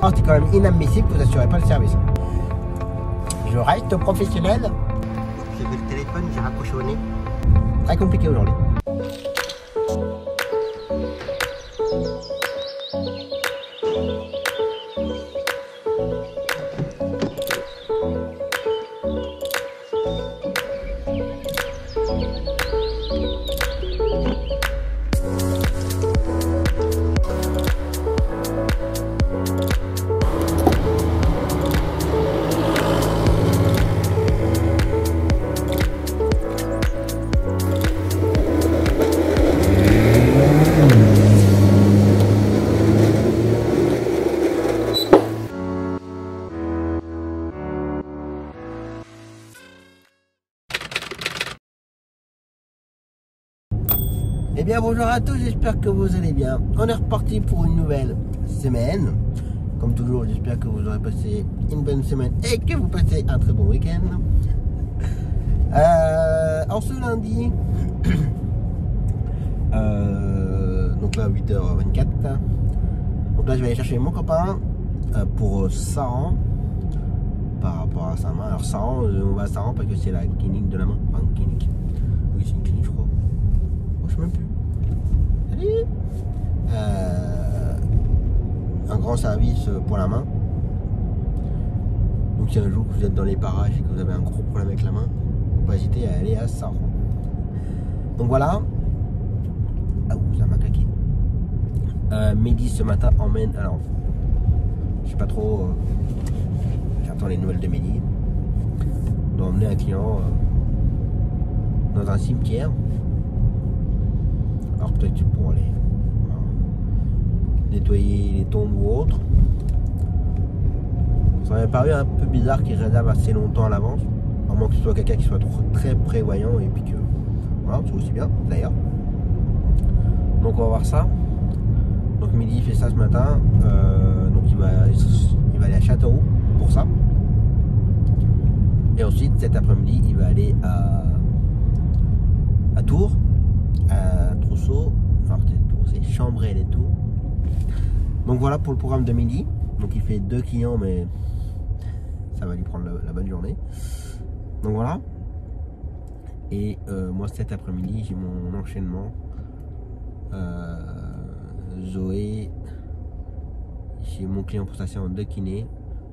Oh, c'est quand même inadmissible que vous n'assurez pas le service. Je reste professionnel. J'ai vu le téléphone, j'ai raccroché au nez. Très compliqué aujourd'hui. Eh bien bonjour à tous, j'espère que vous allez bien. On est reparti pour une nouvelle semaine. Comme toujours, j'espère que vous aurez passé une bonne semaine et que vous passez un très bon week-end. En ce lundi, donc là 8h24. Donc là je vais aller chercher mon copain pour Saran par rapport à sa main. Alors Saran, on va à Saran parce que c'est la clinique de la main. Enfin une clinique. Oui c'est une clinique je crois. Je sais même plus. Salut. Un grand service pour la main. Donc si un jour vous êtes dans les parages et que vous avez un gros problème avec la main, faut pas hésiter à aller à Saran. Donc voilà. Ah ouh, ça m'a claqué. Mehdi ce matin emmène. Alors, je sais pas trop. J'attends les nouvelles de Mehdi. On doit emmener un client dans un cimetière. Alors peut-être pour aller nettoyer les tombes ou autre. Ça m'avait paru un peu bizarre qu'il réserve assez longtemps à l'avance. À moins que ce soit quelqu'un qui soit très prévoyant et puis que voilà, c'est aussi bien d'ailleurs. Donc on va voir ça. Donc Mehdi fait ça ce matin. Donc il va aller à Châteauroux pour ça. Et ensuite cet après-midi il va aller à Tours. Trousseau, alors c'est Chambray les Tours. Donc voilà pour le programme de Mehdi. Donc il fait 2 clients mais ça va lui prendre la bonne journée. Donc voilà. Et moi cet après-midi j'ai mon enchaînement. Zoé, j'ai mon client pour sa séance de kiné.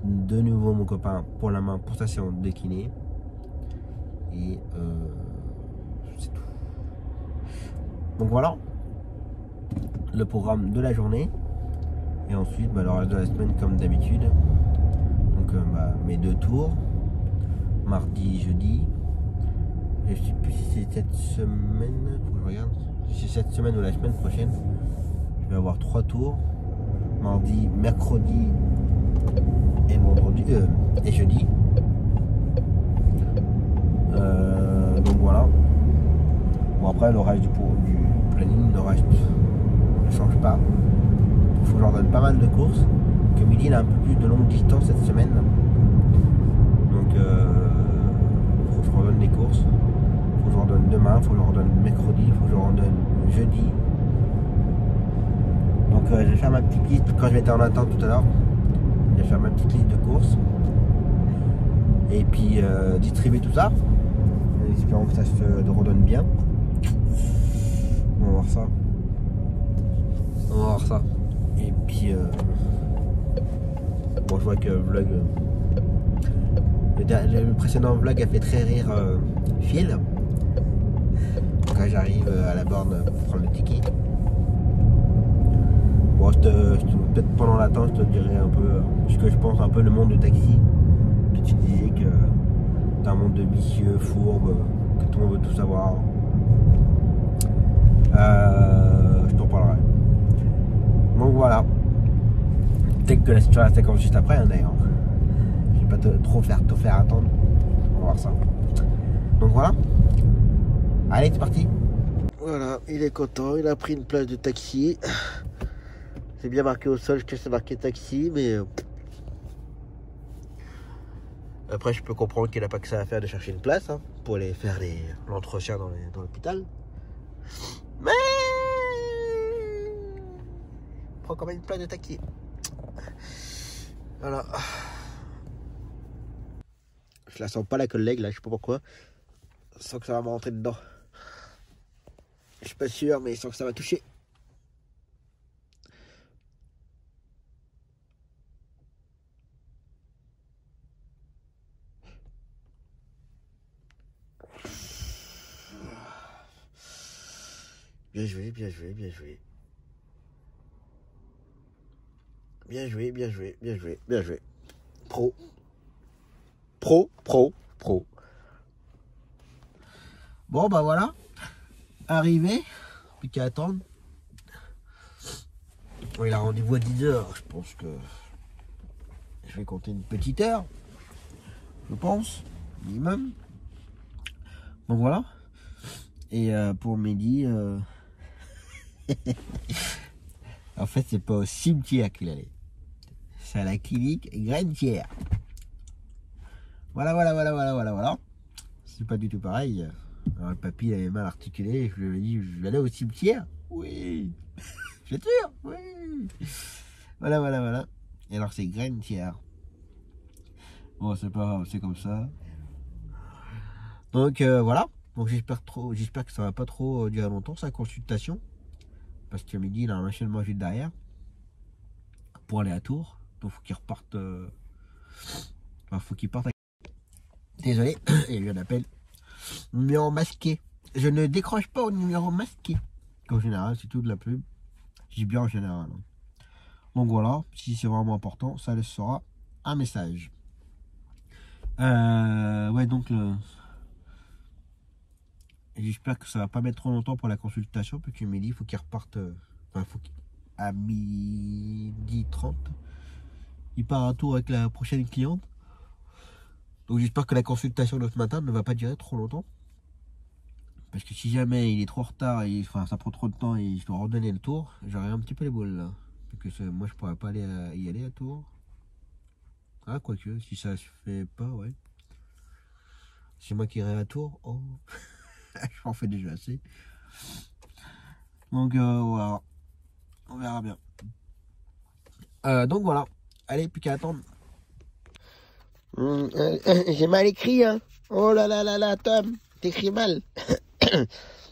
De nouveau mon copain pour la main pour sa séance de kiné. Et c'est tout. Donc voilà le programme de la journée. Et ensuite le reste de la semaine comme d'habitude. Donc mes 2 tours. Mardi, jeudi. Et je sais plus si c'est cette semaine. Faut que je regarde. Si c'est cette semaine ou la semaine prochaine. Je vais avoir 3 tours. Mardi, mercredi et vendredi et jeudi. Donc voilà. Bon après le reste du planning ne change pas. Il faut que j'en donne pas mal de courses. Que Mehdi il a un peu plus de longue distance cette semaine. Donc il faut que je redonne des courses. Il faut que je redonne demain, il faut que je redonne mercredi, il faut que je redonne jeudi. Donc je vais faire ma petite liste quand je m'étais en attente tout à l'heure. Je vais faire ma petite liste de courses. Et puis distribuer tout ça. En espérant que ça se redonne bien. On va voir ça. On va voir ça. Et puis bon je vois que le vlog le précédent vlog a fait très rire Phil. Quand j'arrive à la borne pour prendre le ticket. Bon peut-être pendant l'attente je te dirai un peu ce que je pense un peu le monde du taxi. Que tu disais que c'est un monde de vicieux, fourbe, que tout le monde veut tout savoir. Je t'en parlerai. Donc voilà. Peut-être que la situation c'est comme juste après hein, d'ailleurs. Je vais pas trop te faire attendre. On va voir ça. Donc voilà. Allez, c'est parti. Voilà, il est content, il a pris une place de taxi. C'est bien marqué au sol que c'est marqué taxi, mais après je peux comprendre qu'il n'a pas que ça à faire de chercher une place hein, pour aller faire l'entretien dans l'hôpital. Mais prend quand même une plaque de taquet. Voilà. Je la sens pas la collègue là, je sais pas pourquoi. Je sens que ça va me rentrer dedans. Je suis pas sûr, mais je sens que ça va toucher. Bien joué, bien joué, bien joué. Bien joué, bien joué, bien joué, bien joué. Pro. Pro, pro, pro. Bon, bah voilà. Arrivé. Plus qu'à attendre. Bon, il a rendez-vous à 10h. Je pense que je vais compter une petite heure. Je pense. Minimum. Donc voilà. Et pour midi, en fait, c'est pas au cimetière qu'il allait. C'est à la clinique Graine-Thière. Voilà, voilà, voilà, voilà, voilà, voilà. C'est pas du tout pareil. Alors, le papy il avait mal articulé. Je lui ai dit, je vais aller au cimetière. Oui. Je suis sûr. Oui. Voilà, voilà, voilà. Et alors, c'est Graine-Thière. Bon, c'est pas grave, c'est comme ça. Donc, voilà. Donc, j'espère que ça va pas trop durer longtemps, sa consultation. Parce que midi, il a un enchaînement juste derrière. Pour aller à Tours. Donc, faut qu'il reparte. Enfin, faut qu'il parte. Désolé, il y a eu un appel. Numéro masqué. Je ne décroche pas au numéro masqué. En général, c'est tout de la pub. Je dis bien en général. Donc voilà, si c'est vraiment important, ça laissera un message. Ouais, donc j'espère que ça va pas mettre trop longtemps pour la consultation, parce que midi, il faut qu'il reparte. Enfin, à midi 30. Il part à Tours avec la prochaine cliente. Donc j'espère que la consultation de ce matin ne va pas durer trop longtemps. Parce que si jamais il est trop en retard, et enfin, ça prend trop de temps et je dois redonner le tour, j'aurai un petit peu les boules là. Parce que moi je pourrais pas aller y aller à Tours. Ah, quoique, si ça se fait pas, ouais. C'est moi qui irai à Tours. Oh, je m'en fais déjà assez. Donc voilà, on verra bien. Donc voilà, allez, plus qu'à attendre. J'ai mal écrit, hein. Oh là là là là, Tom, t'écris mal.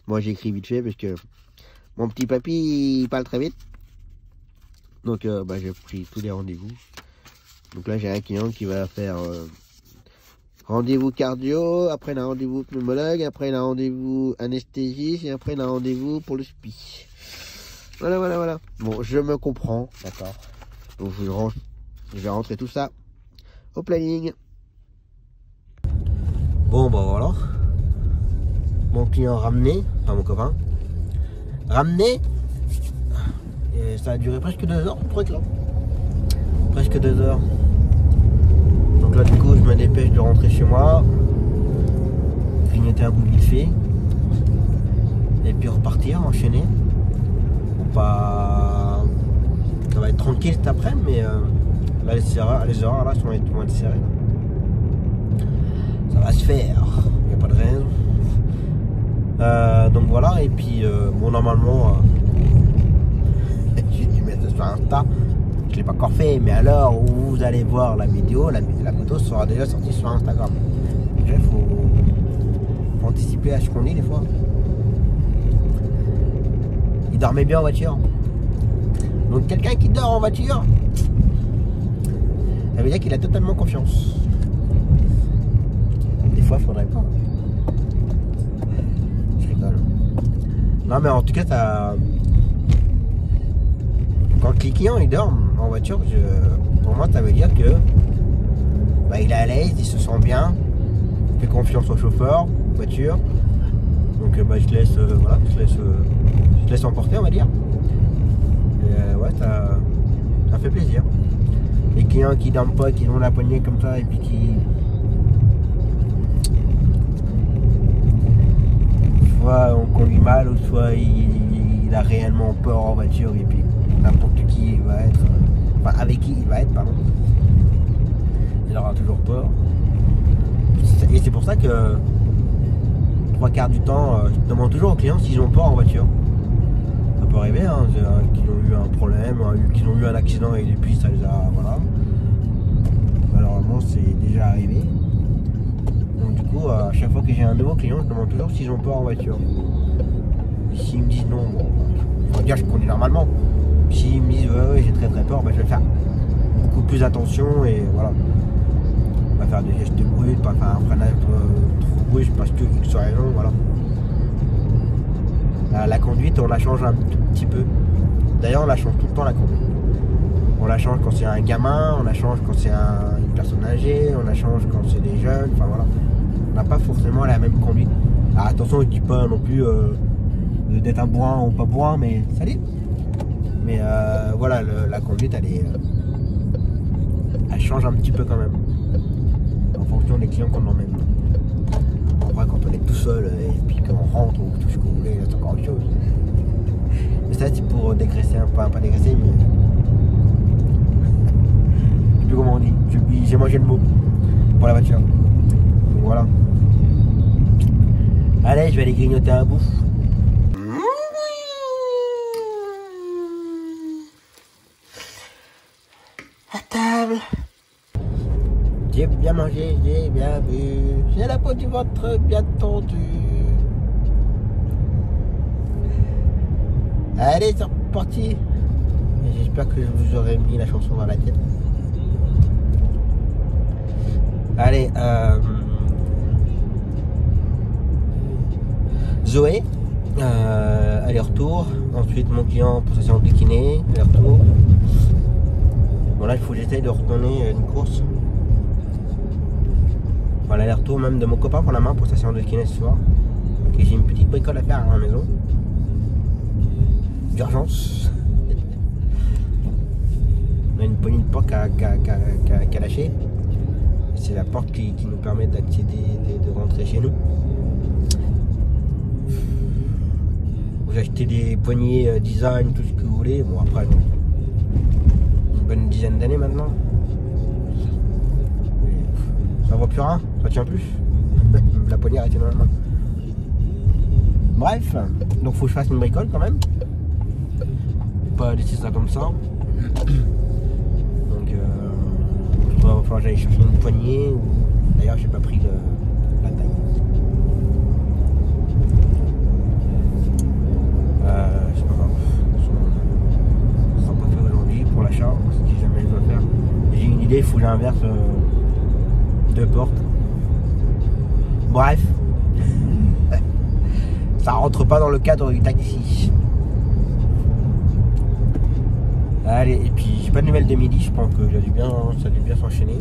Moi, j'écris vite fait parce que mon petit papy, il parle très vite. Donc, bah, j'ai pris tous les rendez-vous. Donc là, j'ai un client qui va faire rendez-vous cardio, après il a rendez-vous pneumologue, après il a rendez-vous anesthésiste, et après il a rendez-vous pour le SPI. Voilà, voilà, voilà. Bon, je me comprends, d'accord. Donc, je vais rentrer tout ça au planning. Bon, bah voilà. Mon client ramené, enfin mon copain, ramené. Et ça a duré presque 2 heures, le truc là. Presque 2 heures. Donc là, du coup, je me dépêche de rentrer chez moi, grignoter un bout vite fait, et puis repartir, enchaîner. Bon, pas. Ça va être tranquille cet après-midi, mais là, les horaires là vont être serrés. Là. Ça va se faire, il n'y a pas de raison. Donc voilà, et puis bon, normalement j'ai dû mettre sur Insta, je l'ai pas encore fait, mais à l'heure où vous allez voir la vidéo, la photo sera déjà sortie sur Instagram. Il faut anticiper à ce qu'on dit des fois. Il dormait bien en voiture. Donc quelqu'un qui dort en voiture, ça veut dire qu'il a totalement confiance. Des fois, il faudrait pas. Non, mais en tout cas, quand le client il dort en voiture, pour moi, ça veut dire que bah, il est à l'aise, il se sent bien, il fait confiance au chauffeur, voiture. Donc, bah, je te laisse emporter, on va dire. Et, ouais, ça fait plaisir. Les clients qui dorment pas, qui ont la poignée comme ça et puis qui. Soit on conduit mal, ou soit il a réellement peur en voiture et puis n'importe qui va être, enfin avec qui il va être, pardon, il aura toujours peur. Et c'est pour ça que 3/4 du temps, je demande toujours aux clients s'ils ont peur en voiture. peut arriver, hein, qu'ils ont eu un problème, qu'ils ont eu un accident et depuis ça les a. Voilà. Malheureusement, c'est déjà arrivé. Donc, du coup, à chaque fois que j'ai un nouveau client, je demande toujours s'ils ont peur en voiture. S'ils me disent non, bon, faut dire, je conduis normalement. S'ils me disent ouais, j'ai très peur, je vais faire beaucoup plus attention et voilà. Pas faire des gestes bruts, pas faire un freinage trop brusque parce que X raison, voilà. La conduite, on la change un tout petit peu. D'ailleurs, on la change tout le temps, la conduite. On la change quand c'est un gamin, on la change quand c'est une personne âgée, on la change quand c'est des jeunes, enfin voilà. On n'a pas forcément la même conduite. Alors, attention, je ne dis pas non plus d'être un bourrin ou pas bourrin, mais salut. Mais voilà, la conduite, elle change un petit peu quand même. En fonction des clients qu'on emmène. Après, quand on est tout seul et puis qu'on rentre ou tout ce que vous voulez, c'est encore autre chose. Mais ça, c'est pour dégraisser un peu, pas dégraisser, mais. Je sais plus comment on dit. J'ai mangé le mot pour la voiture. Donc voilà. Allez, je vais aller grignoter un bout. À table. J'ai bien mangé, j'ai bien bu. J'ai la peau du ventre bien tendue. Allez, c'est reparti. J'espère que je vous aurai mis la chanson dans la tête. Allez, Zoé, aller-retour. Ensuite, mon client pour sa séance de kiné, aller-retour. Bon, là, il faut que j'essaye de retourner une course. Voilà, l'aller-retour même de mon copain pour la main pour sa séance de kiné ce soir. Et j'ai une petite bricole à faire à la maison. D'urgence. On a une poignée de porte qui a lâché. C'est la porte qui nous permet d'accéder, de rentrer chez nous. J'ai acheté des poignées design, tout ce que vous voulez. Bon, après, une bonne dizaine d'années maintenant. Ça vaut plus rien, ça tient plus. La poignée est dans la main. Bref, donc faut que je fasse une bricole quand même. Pas laisser ça comme ça. Donc il va falloir que j'aille chercher une poignée. D'ailleurs j'ai pas pris la taille. C'est pas grave. Ça sera pas fait aujourd'hui pour l'achat, si jamais je dois faire. J'ai une idée, il faut que j'inverse deux portes. Bref. Ça rentre pas dans le cadre du taxi. Allez, et puis j'ai pas de nouvelles de midi, je pense que ça a dû bien s'enchaîner.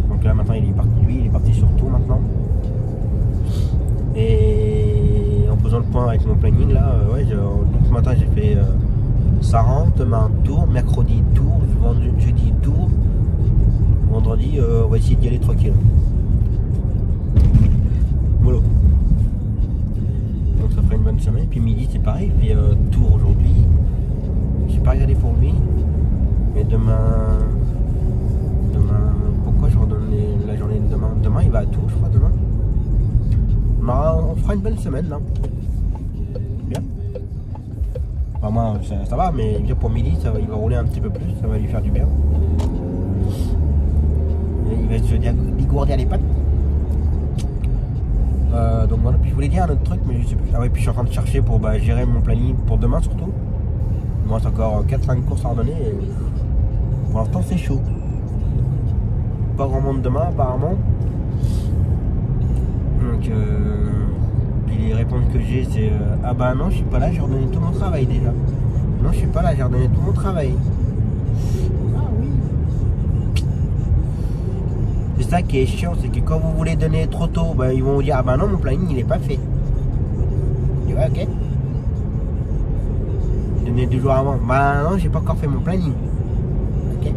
Donc là maintenant il est parti sur tout maintenant. Et en faisant le point avec mon planning là, donc ce matin j'ai fait Saran, demain Tours, mercredi Tours, jeudi Tours, vendredi on va essayer d'y aller tranquille. Voilà. Donc ça fera une bonne semaine. Puis midi c'est pareil, il fait Tours aujourd'hui. J'ai pas regardé pour lui. Mais demain. Pourquoi je redonne la journée de demain? Demain il va à Tours je crois demain. On fera une bonne semaine là. Bien. Enfin moi ça va, mais bien pour midi il va rouler un petit peu plus, ça va lui faire du bien. Et il va se dégourdir les pattes. Donc voilà, puis je voulais dire un autre truc, mais je sais plus. Ah ouais, puis je suis en train de chercher pour gérer mon planning pour demain surtout. Moi c'est encore 4-5 courses à redonner et pour l'instant c'est chaud. Pas grand monde demain apparemment. Donc puis les réponses que j'ai c'est ah bah non je suis pas là, j'ai redonné tout mon travail déjà. Non je suis pas là, j'ai redonné tout mon travail. Ah oui. C'est ça qui est chiant, c'est que quand vous voulez donner trop tôt, ils vont vous dire ah bah non mon planning il est pas fait. Je dis ouais ok. Donnez 2 jours avant. Bah non j'ai pas encore fait mon planning. Ok.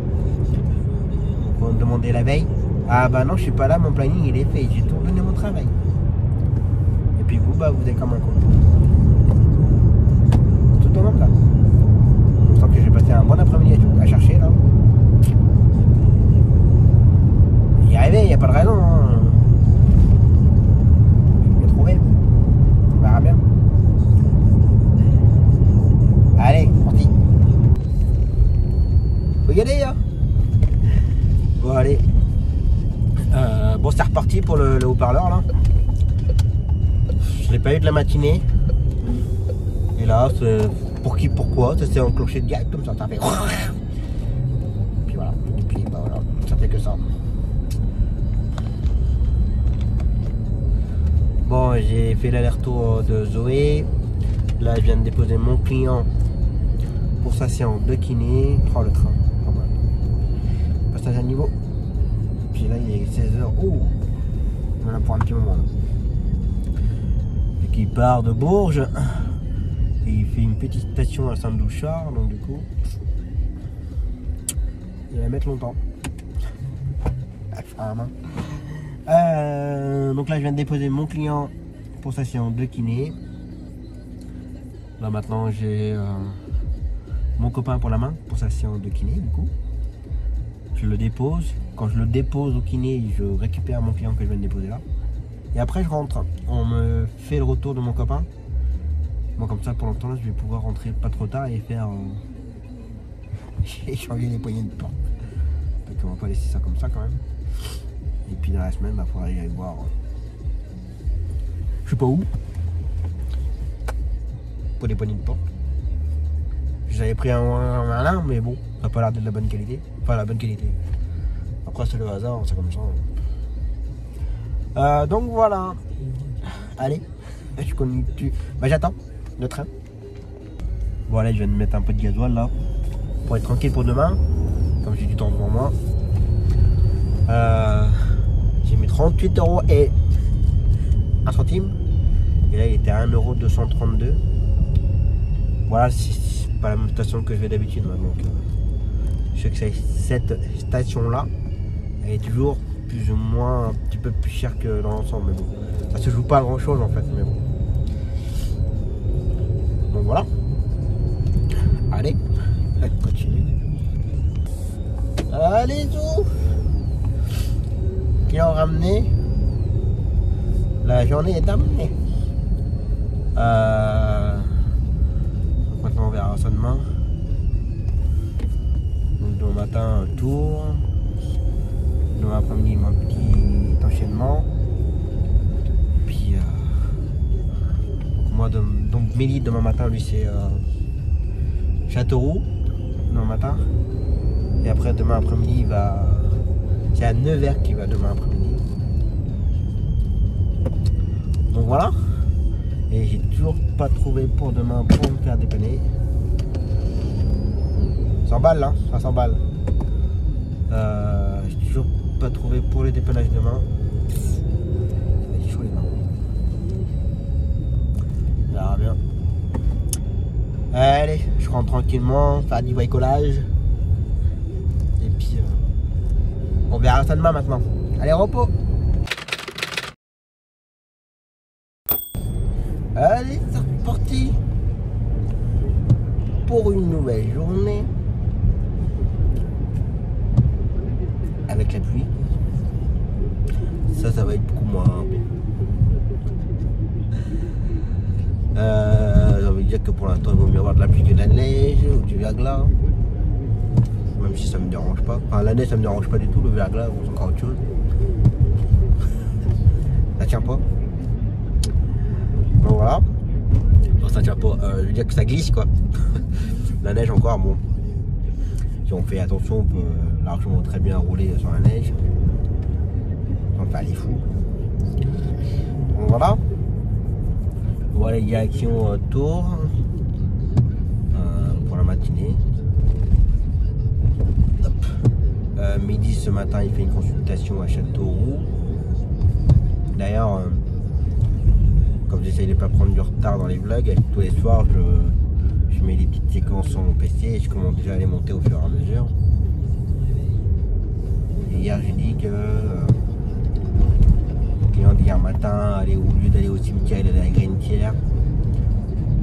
Vous me demandez la veille. Ah bah non je suis pas là, mon planning il est fait, j'ai tout donné mon travail. Et puis vous vous êtes comme un con. Tout le monde là. Je sens que j'ai passé un bon après-midi à chercher là. Y arriver, il n'y a pas de raison. Hein. Je vais trouver. On verra bien. y aller, hein. Bon, allez. Bon, c'est reparti pour le haut-parleur, là. Je l'ai pas eu de la matinée. Et là, c'est pour qui, pourquoi, ça s'est enclenché de direct, comme ça fait... Puis voilà. Et puis, bah voilà, ça fait que ça. Bon, j'ai fait l'aller-retour de Zoé. Là, je viens de déposer mon client pour sa séance de kiné. Oh, le train, pas mal. Passage à niveau. Puis là, il est 16h. Oh, voilà pour un petit moment. Là. Et qui part de Bourges. Et il fait une petite station à Saint-Douchard. Donc, du coup, il va mettre longtemps. Donc là, je viens de déposer mon client pour sa séance de kiné. Là maintenant j'ai mon copain pour la main pour sa séance de kiné du coup. Je le dépose. Quand je le dépose au kiné, je récupère mon client que je viens de déposer là. Et après je rentre. On me fait le retour de mon copain. Bon comme ça pour longtemps là, je vais pouvoir rentrer pas trop tard et faire échanger les poignées de porte. Donc on va pas laisser ça comme ça quand même. Et puis dans la semaine, il va falloir aller voir. Je sais pas où. Pour des poignées de porte. J'avais pris un malin, mais bon, ça n'a pas l'air d'être de la bonne qualité. Enfin, la bonne qualité. Après, c'est le hasard, c'est comme ça. Donc voilà. Allez, je connais. Bah, j'attends le train. Bon, allez, je viens de mettre un peu de gasoil là. Pour être tranquille pour demain. Comme j'ai du temps devant moi. J'ai mis 38 € et 1 centime. Et là, il était à 1,232 €. Voilà, c'est pas la même station que je vais d'habitude. Donc, je sais que cette station-là, elle est toujours plus ou moins un petit peu plus chère que dans l'ensemble. Mais bon, ça se joue pas à grand-chose en fait. Mais bon. Donc voilà. Allez, continue. Allez, tout. Qui ont ramené. La journée est terminée. Maintenant on verra ça demain. Donc demain matin un tour. Demain après-midi un petit enchaînement. Puis donc Mélie demain matin lui c'est Châteauroux demain matin. Et après demain après-midi il va. C'est à Nevers qu'il va demain après-midi. Donc voilà. Et j'ai toujours pas trouvé pour demain pour me faire dépanner. 100 balles là, à 100 balles. J'ai toujours pas trouvé pour le dépannage demain. C'est chaud les mains. On verra bien. Allez, je rentre tranquillement, faire du bricolage. Et puis on verra ça demain maintenant. Allez, repos. Allez, c'est reparti pour une nouvelle journée avec la pluie. Ça va être beaucoup moins. Ça veut dire que pour l'instant il vaut mieux avoir de la pluie que de la neige ou du verglas. Même si ça me dérange pas. Enfin la neige ça me dérange pas du tout, le verglas c'est encore autre chose. Ça tient pas. Donc voilà. Non, ça tient pas. Je veux dire que ça glisse quoi. La neige encore, bon. Si on fait attention, on peut largement très bien rouler sur la neige. Sans faire les fous. Donc voilà. Voilà les directions Tours. Pour la matinée. Midi ce matin, il fait une consultation à Châteauroux. D'ailleurs, comme j'essaye de ne pas prendre du retard dans les vlogs, tous les soirs je mets des petites séquences sur mon PC et je commence déjà à les monter au fur et à mesure. Et hier j'ai dit que mon client d'hier matin, au lieu d'aller au cimetière, il allait à la Grenetière.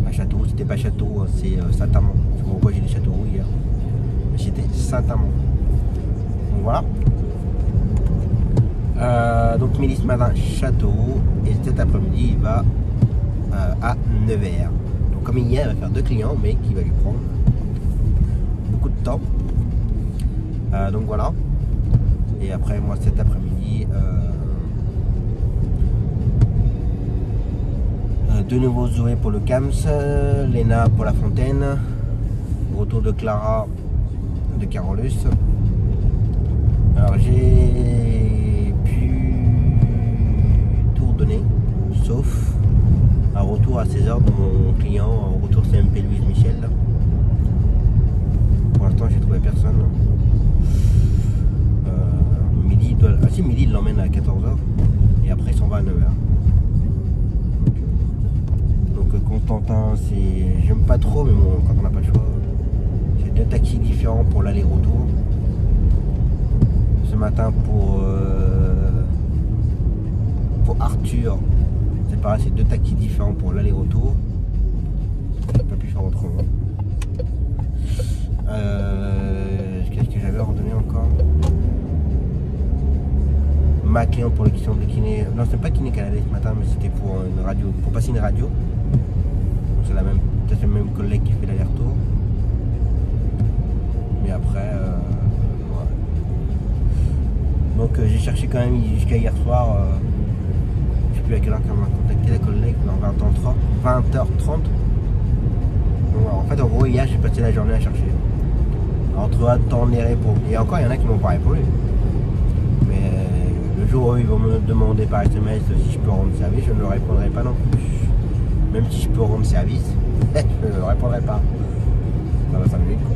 À Châteauroux, c'était pas Châteauroux, c'est Saint-Amand. Je sais pas pourquoi j'ai dit Châteauroux hier. Mais c'était Saint-Amand. Donc voilà. Donc midi ce matin Châteauroux et cet après-midi il va à Nevers. Donc comme hier il va faire 2 clients mais qui va lui prendre beaucoup de temps. Donc voilà. Et après moi cet après-midi, de nouveau Zoé pour le CAMS, Léna pour la Fontaine, retour de Clara de Carolus. Alors j'ai pu tout redonner, sauf un retour à 16h de mon client, un retour CMP Louise Michel. Pour l'instant j'ai trouvé personne. Midi, midi il l'emmène à 14h et après il s'en va à 9h. Donc Constantin, j'aime pas trop, mais bon, quand on n'a pas le choix, j'ai 2 taxis différents pour l'aller-retour. Ce matin pour Arthur, c'est pareil, c'est 2 taxis différents pour l'aller-retour. J'ai pas pu faire autrement. Qu'est-ce que j'avais ordonné encore? Ma cliente pour le question de kiné. Non, c'est pas kiné qu'elle allait ce matin, mais c'était pour une radio, pour passer une radio. C'est la même, peut-être le même collègue qui fait l'aller-retour. Mais après, ouais. Donc j'ai cherché quand même jusqu'à hier soir. Je sais plus à quelle heure qu'on m'a contacté la collègue, vers 20h30. Donc, en fait, en gros, hier j'ai passé la journée à chercher. Entre attendre les réponses. Et encore, il y en a qui m'ont pas répondu. Mais le jour où ils vont me demander par SMS si je peux rendre service, je ne leur répondrai pas non plus. Même si je peux rendre service, je ne leur répondrai pas. Ça va 5 minutes quoi.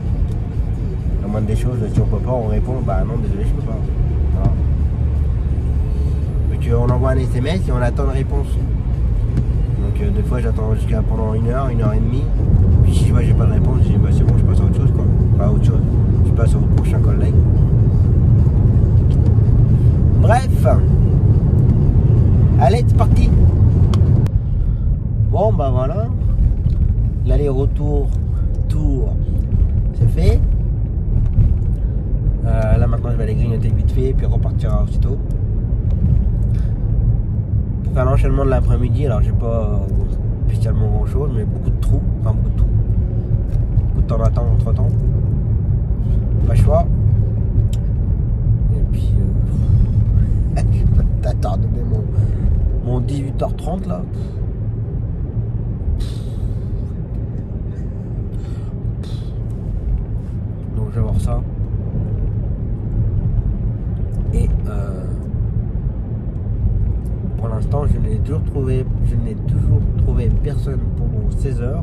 La moindre des choses, si on peut pas, on répond, bah non, désolé, je peux pas. Voilà. Donc on envoie un SMS et on attend une réponse. Donc des fois j'attends jusqu'à pendant 1 heure, 1 heure et demie. Puis si je vois que j'ai pas de réponse, je dis bah c'est bon, je passe à autre chose quoi. Pas à autre chose. Je passe au prochain collègue. Bref. Allez, c'est parti. Bon bah voilà. L'aller-retour c'est fait. Là maintenant je vais aller grignoter vite fait et puis repartir aussitôt. Pour faire l'enchaînement de l'après-midi, alors j'ai pas spécialement grand chose, mais beaucoup de trous, enfin beaucoup de trous. Beaucoup de temps d'attente entre temps. Pas le choix. Et puis je vais t'attarder mon 18h30 là. Donc je vais voir ça. Et pour l'instant je n'ai toujours trouvé personne pour mon 16h.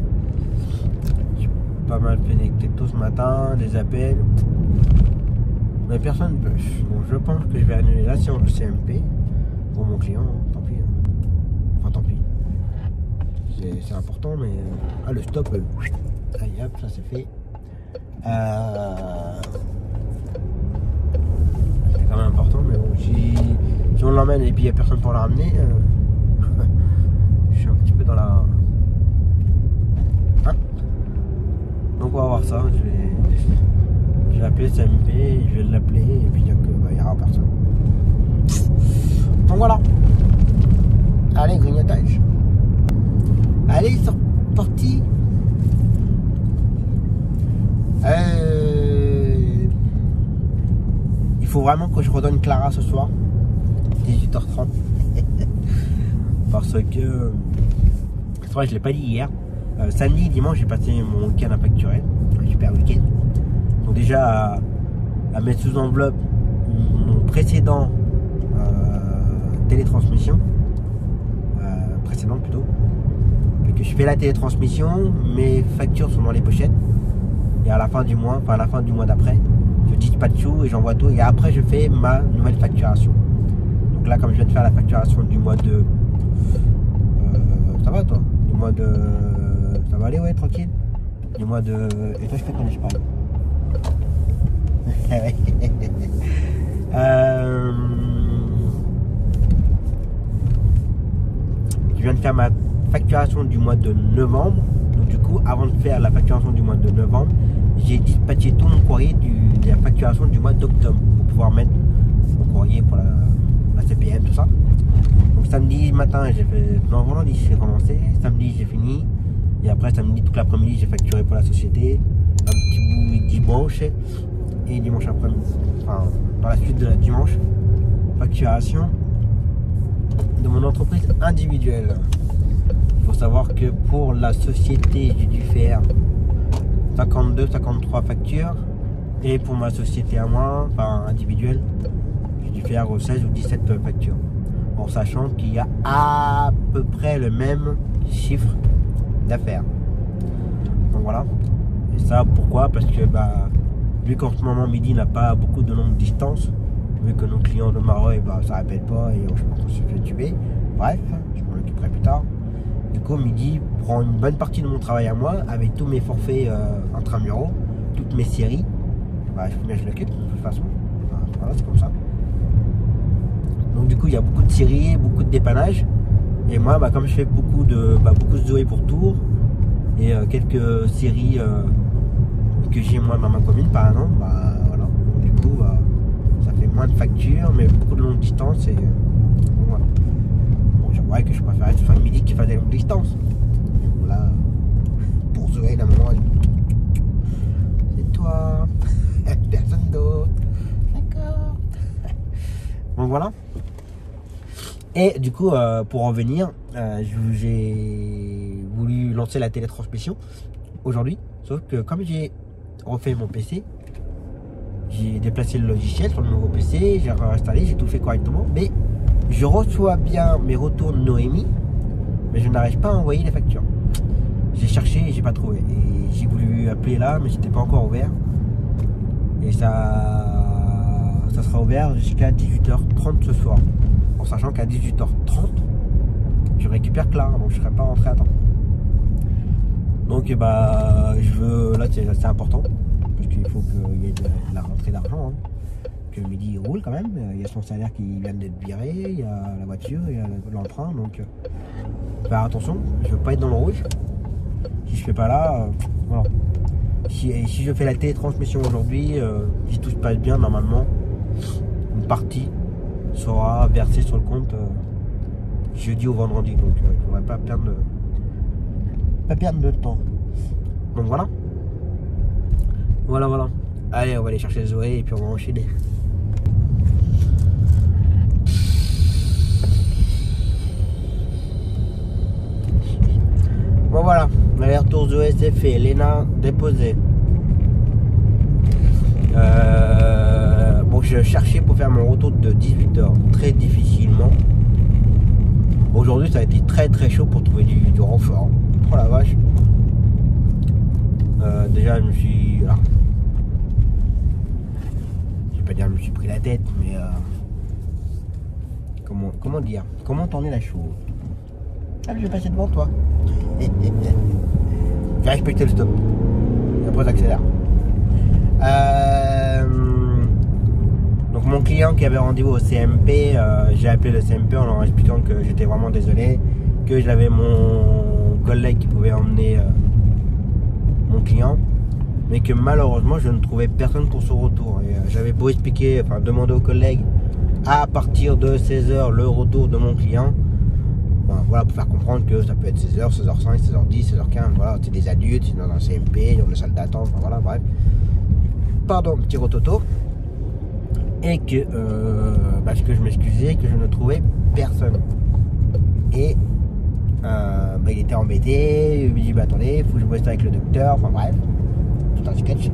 J'ai pas mal fait des textos ce matin, des appels, mais personne ne peut. Donc je pense que je vais annuler la séance de CMP pour mon client, tant pis. Enfin tant pis. C'est important, mais le stop, allez hop, ça c'est fait. C'est quand même important, mais bon, si on l'emmène et puis il n'y a personne pour la ramener, je suis un petit peu dans la... Hein? Donc on va voir ça, je vais appeler CMP, je vais l'appeler et puis dire qu'il n'y aura personne. Donc voilà. Allez, grignotage. Allez, c'est parti. Il faut vraiment que je redonne Clara ce soir, 18h30. Parce que c'est vrai, je l'ai pas dit hier. Samedi, dimanche, j'ai passé mon week-end à facturer, un super week-end. Donc déjà à mettre sous enveloppe mon précédent télétransmission, précédente plutôt. Donc je fais la télétransmission, mes factures sont dans les pochettes. Et à la fin du mois, enfin à la fin du mois d'après, je dispatche tout et j'envoie tout. Et après je fais ma nouvelle facturation. Donc là, comme je viens de faire la facturation du mois de... ça va toi? Du mois de... Ça va aller, ouais, tranquille. Du mois de... Et toi, je fais quand je parle. Je viens de faire ma facturation du mois de novembre. Donc du coup, avant de faire la facturation du mois de novembre, j'ai dispatché tout mon courrier de la facturation du mois d'octobre pour pouvoir mettre mon courrier pour la CPM, tout ça. Donc samedi matin, j'ai fait... Non, vendredi, j'ai commencé. Samedi, j'ai fini. Et après, samedi, toute l'après-midi, j'ai facturé pour la société. Un petit bout dimanche. et dimanche après-midi. Enfin, dans la suite de la dimanche, facturation de mon entreprise individuelle. Il faut savoir que pour la société, j'ai dû faire 52-53 factures. Et pour ma société à moi, enfin individuelle, j'ai dû faire 16 ou 17 factures. En sachant qu'il y a à peu près le même chiffre d'affaires. Donc voilà. Et ça pourquoi? Parce que vu qu'en ce moment Midi n'a pas beaucoup de longue distance, vu que nos clients de Maroc ça rappelle pas et je pense qu'on se fait tuer. Bref, je m'en occuperai plus tard. Du coup Midi prend une bonne partie de mon travail à moi avec tous mes forfaits intramuraux, toutes mes séries. Je l'occupe de toute façon. Voilà, c'est comme ça. Donc du coup il y a beaucoup de séries, beaucoup de dépannage. Et moi comme je fais beaucoup de Zoé pour Tours et quelques séries que j'ai moi dans ma commune par exemple, voilà. Donc, du coup ça fait moins de factures mais beaucoup de longues distances et voilà. Bon, j'aimerais que je préférais que ce soit Midi qui fasse des longues distances. Voilà. Pour Zoé la maman c'est toi. Personne d'autre. D'accord. Donc voilà. Et du coup, pour en venir, j'ai voulu lancer la télétransmission aujourd'hui. Sauf que comme j'ai refait mon PC, j'ai déplacé le logiciel sur le nouveau PC, j'ai réinstallé, j'ai tout fait correctement. Mais je reçois bien mes retours de Noémie, mais je n'arrive pas à envoyer les factures. J'ai cherché et j'ai pas trouvé. Et j'ai voulu appeler là, mais c'était pas encore ouvert. Et ça sera ouvert jusqu'à 18h30 ce soir. En sachant qu'à 18h30, je récupère Clara, donc je ne serai pas rentré à temps. Donc je veux, là c'est important, parce qu'il faut qu'il y ait de la rentrée d'argent. Hein. Que Midi roule quand même, il y a son salaire qui vient d'être viré, il y a la voiture, il y a l'emprunt, donc faire attention, je veux pas être dans le rouge. Si je fais pas là, voilà. Si je fais la télétransmission aujourd'hui, si tout se passe bien, normalement, une partie sera versée sur le compte jeudi ou vendredi. Donc je ne voudrais pas perdre de temps. Donc voilà. Voilà. Allez, on va aller chercher Zoé et puis on va enchaîner. Bon voilà, l'aller-retour Zoé c'est fait, Léna déposée. Bon, je cherchais pour faire mon retour de 18h très difficilement. Aujourd'hui ça a été très chaud pour trouver du renfort. Oh la vache. Déjà je me suis... Voilà. Je vais pas dire que je me suis pris la tête, mais comment dire? Comment tourner la chose? Ah, je vais passer devant toi. J'ai respecté le stop. Et après j'accélère. Donc mon client qui avait rendez-vous au CMP, j'ai appelé le CMP en leur expliquant que j'étais vraiment désolé, que j'avais mon collègue qui pouvait emmener mon client, mais que malheureusement je ne trouvais personne pour son retour. Et j'avais beau expliquer, enfin demander au collègue à partir de 16h le retour de mon client. Voilà, pour faire comprendre que ça peut être 16h, 16h05, 16h10, 16h15, voilà, c'est des adultes, c'est dans un CMP, dans une salle d'attente, enfin, voilà, bref. Pardon, petit rototo. Et que, parce que je m'excusais, que je ne trouvais personne. Et, il était embêté, il me dit, attendez, il faut que je bosse avec le docteur, enfin bref, tout un sketch.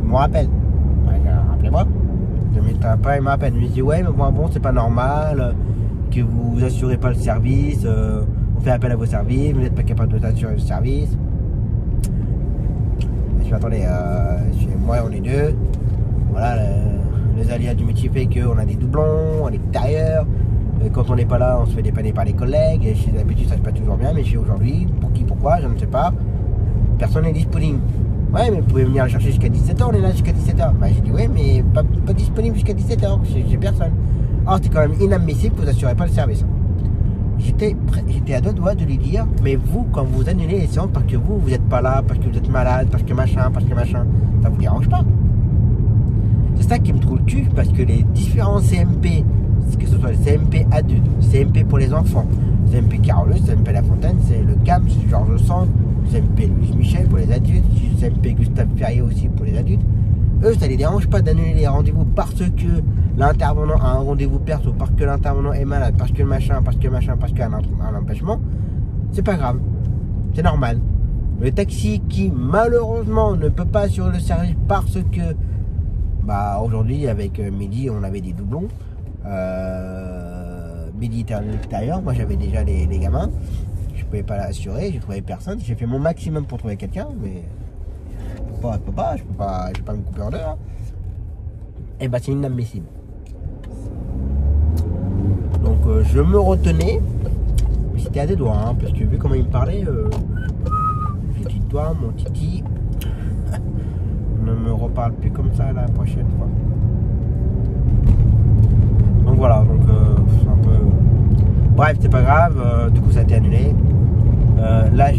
Il me rappelle, rappelez-moi. 2 minutes après, il me rappelle, il me dit, ouais, mais bon, c'est pas normal. Que vous assurez pas le service, on fait appel à vos services, vous n'êtes pas capable de assurer le service. Je dis attendez, moi on est deux, voilà, les aléas du métier fait qu'on a des doublons à l'extérieur, quand on n'est pas là on se fait dépanner par les collègues, et chez d'habitude ça se passe toujours bien, mais chez aujourd'hui, pour qui, pourquoi, je ne sais pas, personne n'est disponible. Ouais, mais vous pouvez venir le chercher jusqu'à 17h, on est là jusqu'à 17h. J'ai dit ouais, mais pas disponible jusqu'à 17h, j'ai personne. Alors c'est quand même inadmissible que vous n'assurez pas le service. J'étais à deux doigts de lui dire, mais vous, quand vous annulez les séances parce que vous n'êtes pas là, parce que vous êtes malade, parce que machin, ça vous dérange pas. C'est ça qui me trouve le cul, parce que les différents CMP, que ce soit le CMP adulte, CMP pour les enfants, CMP Carolus, CMP La Fontaine, c'est le CAM, c'est Georges Sand, CMP Louis Michel pour les adultes, CMP Gustave Ferrier aussi pour les adultes, eux, ça les dérange pas d'annuler les rendez-vous parce que l'intervenant a un rendez-vous perso, parce que l'intervenant est malade, parce que machin, parce qu'il y a un empêchement. C'est pas grave, c'est normal. Le taxi qui malheureusement ne peut pas assurer le service parce que aujourd'hui avec Mehdi on avait des doublons. Mehdi était à l'extérieur, moi j'avais déjà les gamins, je pouvais pas l'assurer, j'ai trouvé personne, j'ai fait mon maximum pour trouver quelqu'un, mais je peux pas me couper en deux. Hein. Et c'est inadmissible. Donc je me retenais, mais c'était à des doigts, hein, parce que vu comment il me parlait, j'ai dit toi mon titi, ne me reparle plus comme ça la prochaine fois. Donc voilà, donc c'est un peu... Bref, c'est pas grave, du coup ça a été annulé. Là,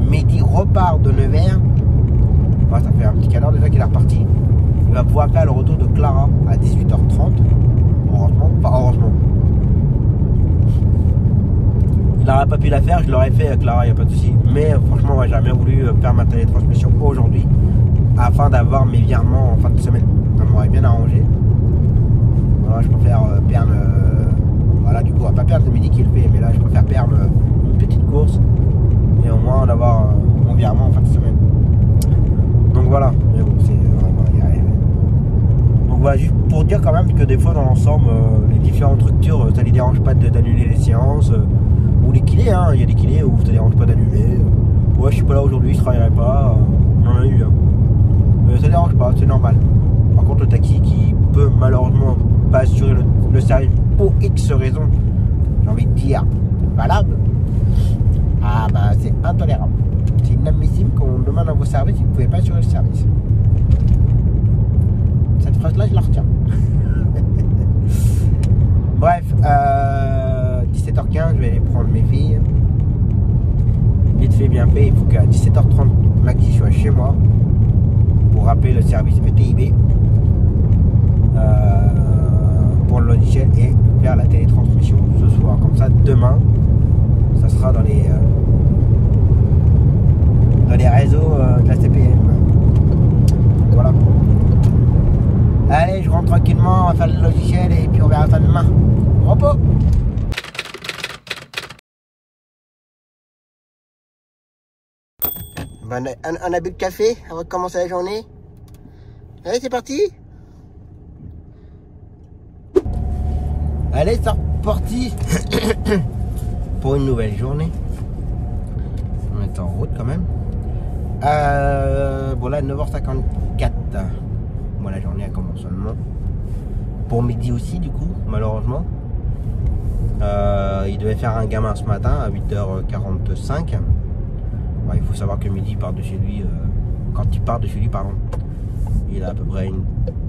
Mehdi repart de Nevers. Ça fait un petit quart d'heure déjà qu'il est reparti. Il va pouvoir faire le retour de Clara à 18h30. Heureusement. Il n'aurait pas pu la faire, je l'aurais fait Clara, il n'y a pas de souci. Mais franchement, moi j'aurais bien voulu faire ma télétransmission aujourd'hui afin d'avoir mes virements en fin de semaine. Ça m'aurait bien arrangé. Voilà, je préfère perdre. Voilà, du coup, on va pas perdre le Mehdi qui le fait, mais là je préfère perdre une petite course et au moins d'avoir mon virement en fin de semaine. Donc voilà, mais bon, donc voilà, juste pour dire quand même que des fois dans l'ensemble, les différentes structures, ça les dérange pas d'annuler les séances, ou les kinés, hein, il y a des kinés où ça dérange pas d'annuler. Ouais, je suis pas là aujourd'hui, je travaillerai pas, on en a eu. Hein. Mais ça dérange pas, c'est normal. Par contre, le taxi qui peut malheureusement pas assurer le service pour X raisons, j'ai envie de dire valable, c'est intolérable. C'est inadmissible qu'on demande à vos services et que vous ne pouvez pas assurer le service. Cette phrase-là, je la retiens. Bref, 17h15, je vais aller prendre mes filles. Vite fait, bien fait, il faut qu'à 17h30, Maxi soit chez moi pour rappeler le service ETIB pour le logiciel et faire la télétransmission ce soir. Comme ça, demain, ça sera dans les réseaux de la CPM. Voilà. Allez, je rentre tranquillement, on va faire le logiciel et puis on verra ça demain. Repos. Un abus de café avant de commencer la journée. Allez, c'est parti. Allez, c'est reparti pour une nouvelle journée. On est en route quand même. Bon là 9h54. Bon, la journée a commencé seulement. Pour Mehdi aussi du coup, malheureusement. Il devait faire un gamin ce matin à 8h45. Bon, il faut savoir que Mehdi part de chez lui. Quand il part de chez lui, pardon, il a à peu près une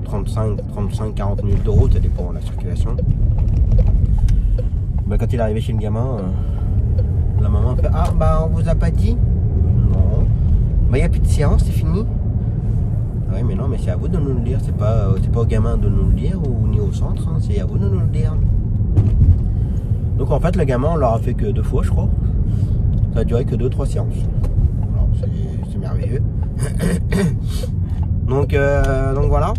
35-40 minutes de route, ça dépend de la circulation. Quand il est arrivé chez le gamin, la maman fait on vous a pas dit? Non. Il n'y a plus de séance, c'est fini. Oui, mais non, mais c'est à vous de nous le dire. C'est pas au gamin de nous le dire ou ni au centre, hein, c'est à vous de nous le dire. Donc en fait, le gamin, on l'aura fait que 2 fois, je crois. Ça a duré que 2-3 séances. C'est merveilleux. donc voilà.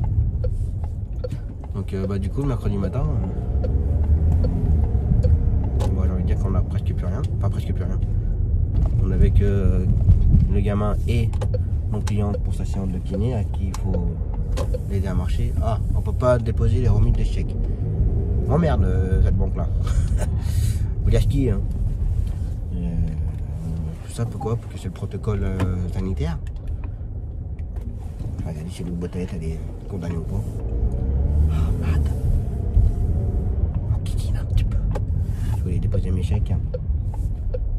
Donc du coup, le mercredi matin, j'ai envie de dire qu'on a presque plus rien. Enfin, presque plus rien. On avait que le gamin et mon client pour sa séance de kiné à qui il faut l'aider à marcher. On peut pas déposer les remises de chèques. Oh merde, cette banque là. Vous dire qui hein. Tout ça pourquoi? Parce que c'est le protocole sanitaire. Regardez si l'autre boîte à lettres elle est condamnée ou pas. Merde. On kikine un petit peu. Je voulais déposer mes chèques.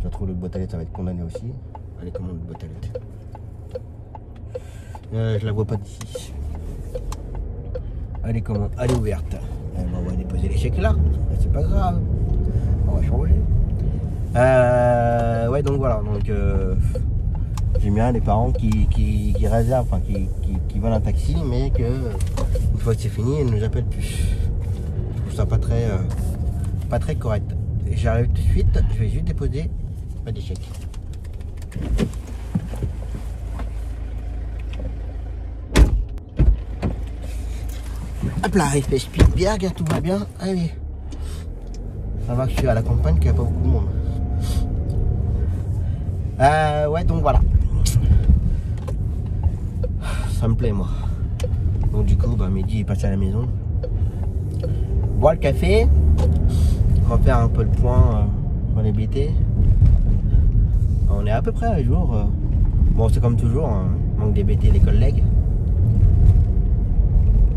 Je trouve l'autre boîte à lettres ça va être condamné aussi. Allez, comment l'autre boîte à lettres? Je la vois pas d'ici. Elle est comment? Elle est ouverte. On va déposer les chèques là. C'est pas grave. On va changer. Ouais, donc voilà. Donc j'aime bien les parents qui réservent, enfin qui veulent un taxi, mais que une fois que c'est fini, ils ne nous appellent plus. Je trouve ça pas très correct. J'arrive tout de suite. Je vais juste déposer des chèques. Hop là, il fait speed bien, tout va bien. Allez. Ça va que je suis à la campagne, qu'il n'y a pas beaucoup de monde. Ouais, donc voilà. Ça me plaît, moi. Donc du coup, bah, midi, il est passé à la maison. Boire le café. On va faire un peu le point sur les BT. On est à peu près à jour. Bon, c'est comme toujours, hein. Il manque des BT des collègues.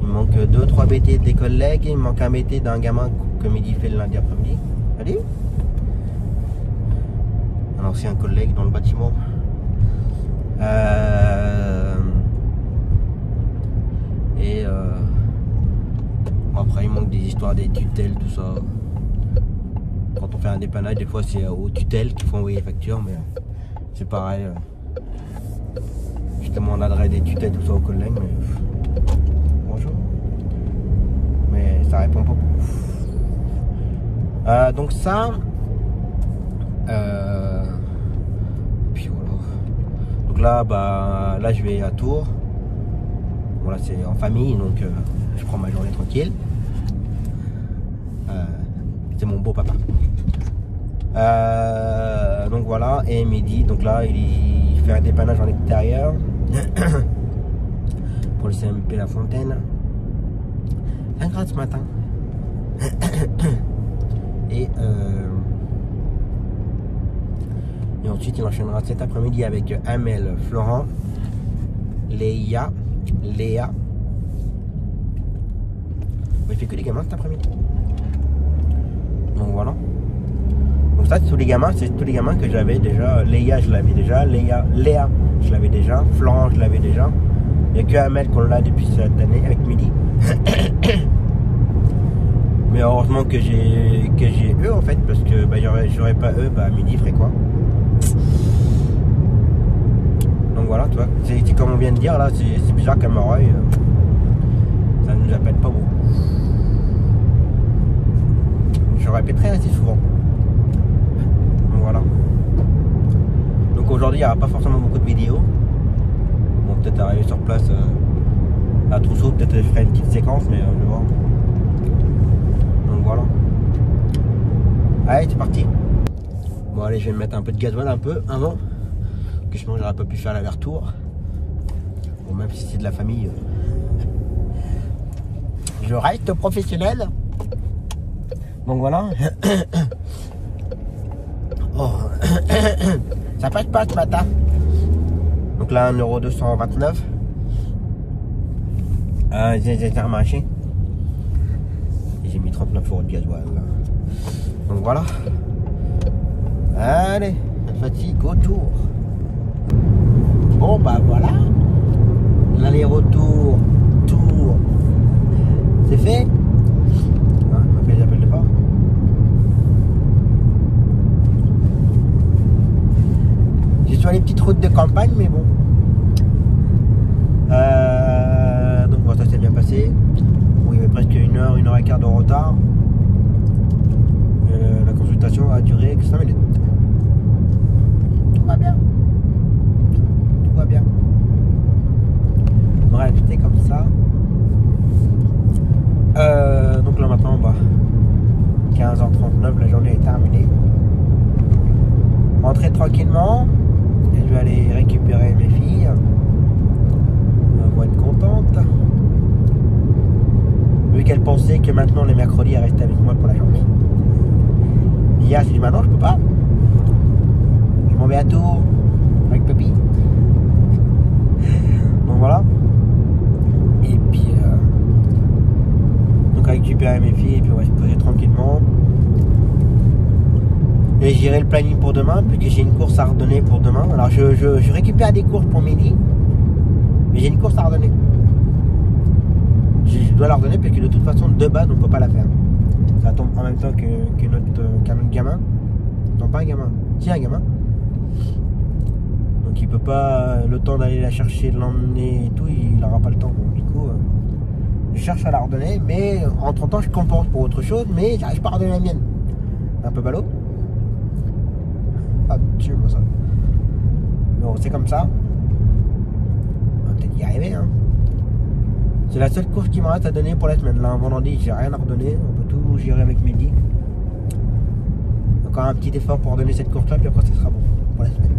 Il manque 2-3 BT des collègues. Il manque un BT d'un gamin que Midi fait le lundi après-midi. Allez. Un ancien collègue dans le bâtiment. Bon, après, il manque des histoires des tutelles, tout ça. Quand on fait un dépannage, des fois, c'est aux tutelles qu'il faut envoyer les factures, mais c'est pareil. Justement, on adresse des tutelles, tout ça aux collègues, mais bonjour. Mais ça répond pas beaucoup. Donc ça. Puis voilà. Donc là, bah, là, je vais à Tours. Voilà, c'est en famille, donc je prends ma journée tranquille. C'est mon beau papa. Donc voilà, et midi, donc là, il fait un dépannage en extérieur pour le CMP La Fontaine. 1 grade ce matin. Et ensuite, il enchaînera cet après-midi avec Amel, Florent, Léa. Il fait que les gamins cet après-midi. Donc voilà. Donc ça, c'est tous les gamins que j'avais déjà. Léa, je l'avais déjà. Léa, je l'avais déjà. Florent, je l'avais déjà. Il n'y a que Amel qu'on l'a depuis cette année avec Midi. Mais heureusement que j'ai eux en fait, parce que bah, j'aurais pas eux, bah Midi ferait quoi? Donc voilà, tu vois, c'est comme on vient de dire là, c'est bizarre qu'à Moreuil, ça ne nous appelle pas beaucoup. Je répéterai assez souvent. Donc voilà. Donc aujourd'hui, il n'y aura pas forcément beaucoup de vidéos. Bon, peut-être arriver sur place à Trousseau, peut-être je ferai une petite séquence, mais je vais voir. Donc voilà. Allez, c'est parti. Bon allez, je vais me mettre un peu de gasoil un peu avant. Que sinon j'aurais pas pu faire l'aller-retour. Bon, même si c'est de la famille, je reste professionnel. Donc voilà. Oh. Ça passe pas ce matin. Donc là 1,229 €. J'ai remarché. J'ai mis 39 € de gasoil là. Donc voilà. Allez, la fatigue au tour. Bon bah voilà, l'aller-retour, tour, c'est fait. Ah, il m'a fait les appels de phare. J'ai sur les petites routes de campagne, mais bon. Donc bon, ça s'est bien passé. Bon, il y avait presque 1h et quart de retard. La consultation a duré que 5 minutes. Tout va bien. Tout va bien. Bref, c'était comme ça. Donc là maintenant, bah, 15h39, la journée est terminée. Rentrer tranquillement. Et je vais aller récupérer mes filles. Elles vont être contentes. Vu qu'elles pensaient que maintenant les mercredis elles restaient avec moi pour la journée. Hier j'ai dit maintenant je peux pas. Je m'en vais à Tours avec Papy. Donc voilà. Et puis donc récupérer mes filles et puis on va se poser tranquillement. Et j'irai le planning pour demain, puisque j'ai une course à redonner pour demain. Alors je récupère des courses pour midi, mais j'ai une course à redonner. Je dois la redonner, puisque de toute façon de base on ne peut pas la faire. Ça tombe en même temps qu'un autre gamin. Non, pas un gamin, si un gamin. Donc il peut pas, le temps d'aller la chercher, de l'emmener et tout, il n'aura pas le temps. Donc, du coup, je cherche à la redonner, mais entre temps je compense pour autre chose, mais j'arrive pas à redonner la mienne. Un peu ballot. Ah, tu vois ça. Bon, c'est comme ça. On va peut-être y arriver, hein. C'est la seule course qui me reste à donner pour la semaine. Là, un vendredi, j'ai rien à redonner. On peut tout gérer avec Mehdi. Encore un petit effort pour donner cette course-là, puis après, ça sera bon pour la semaine.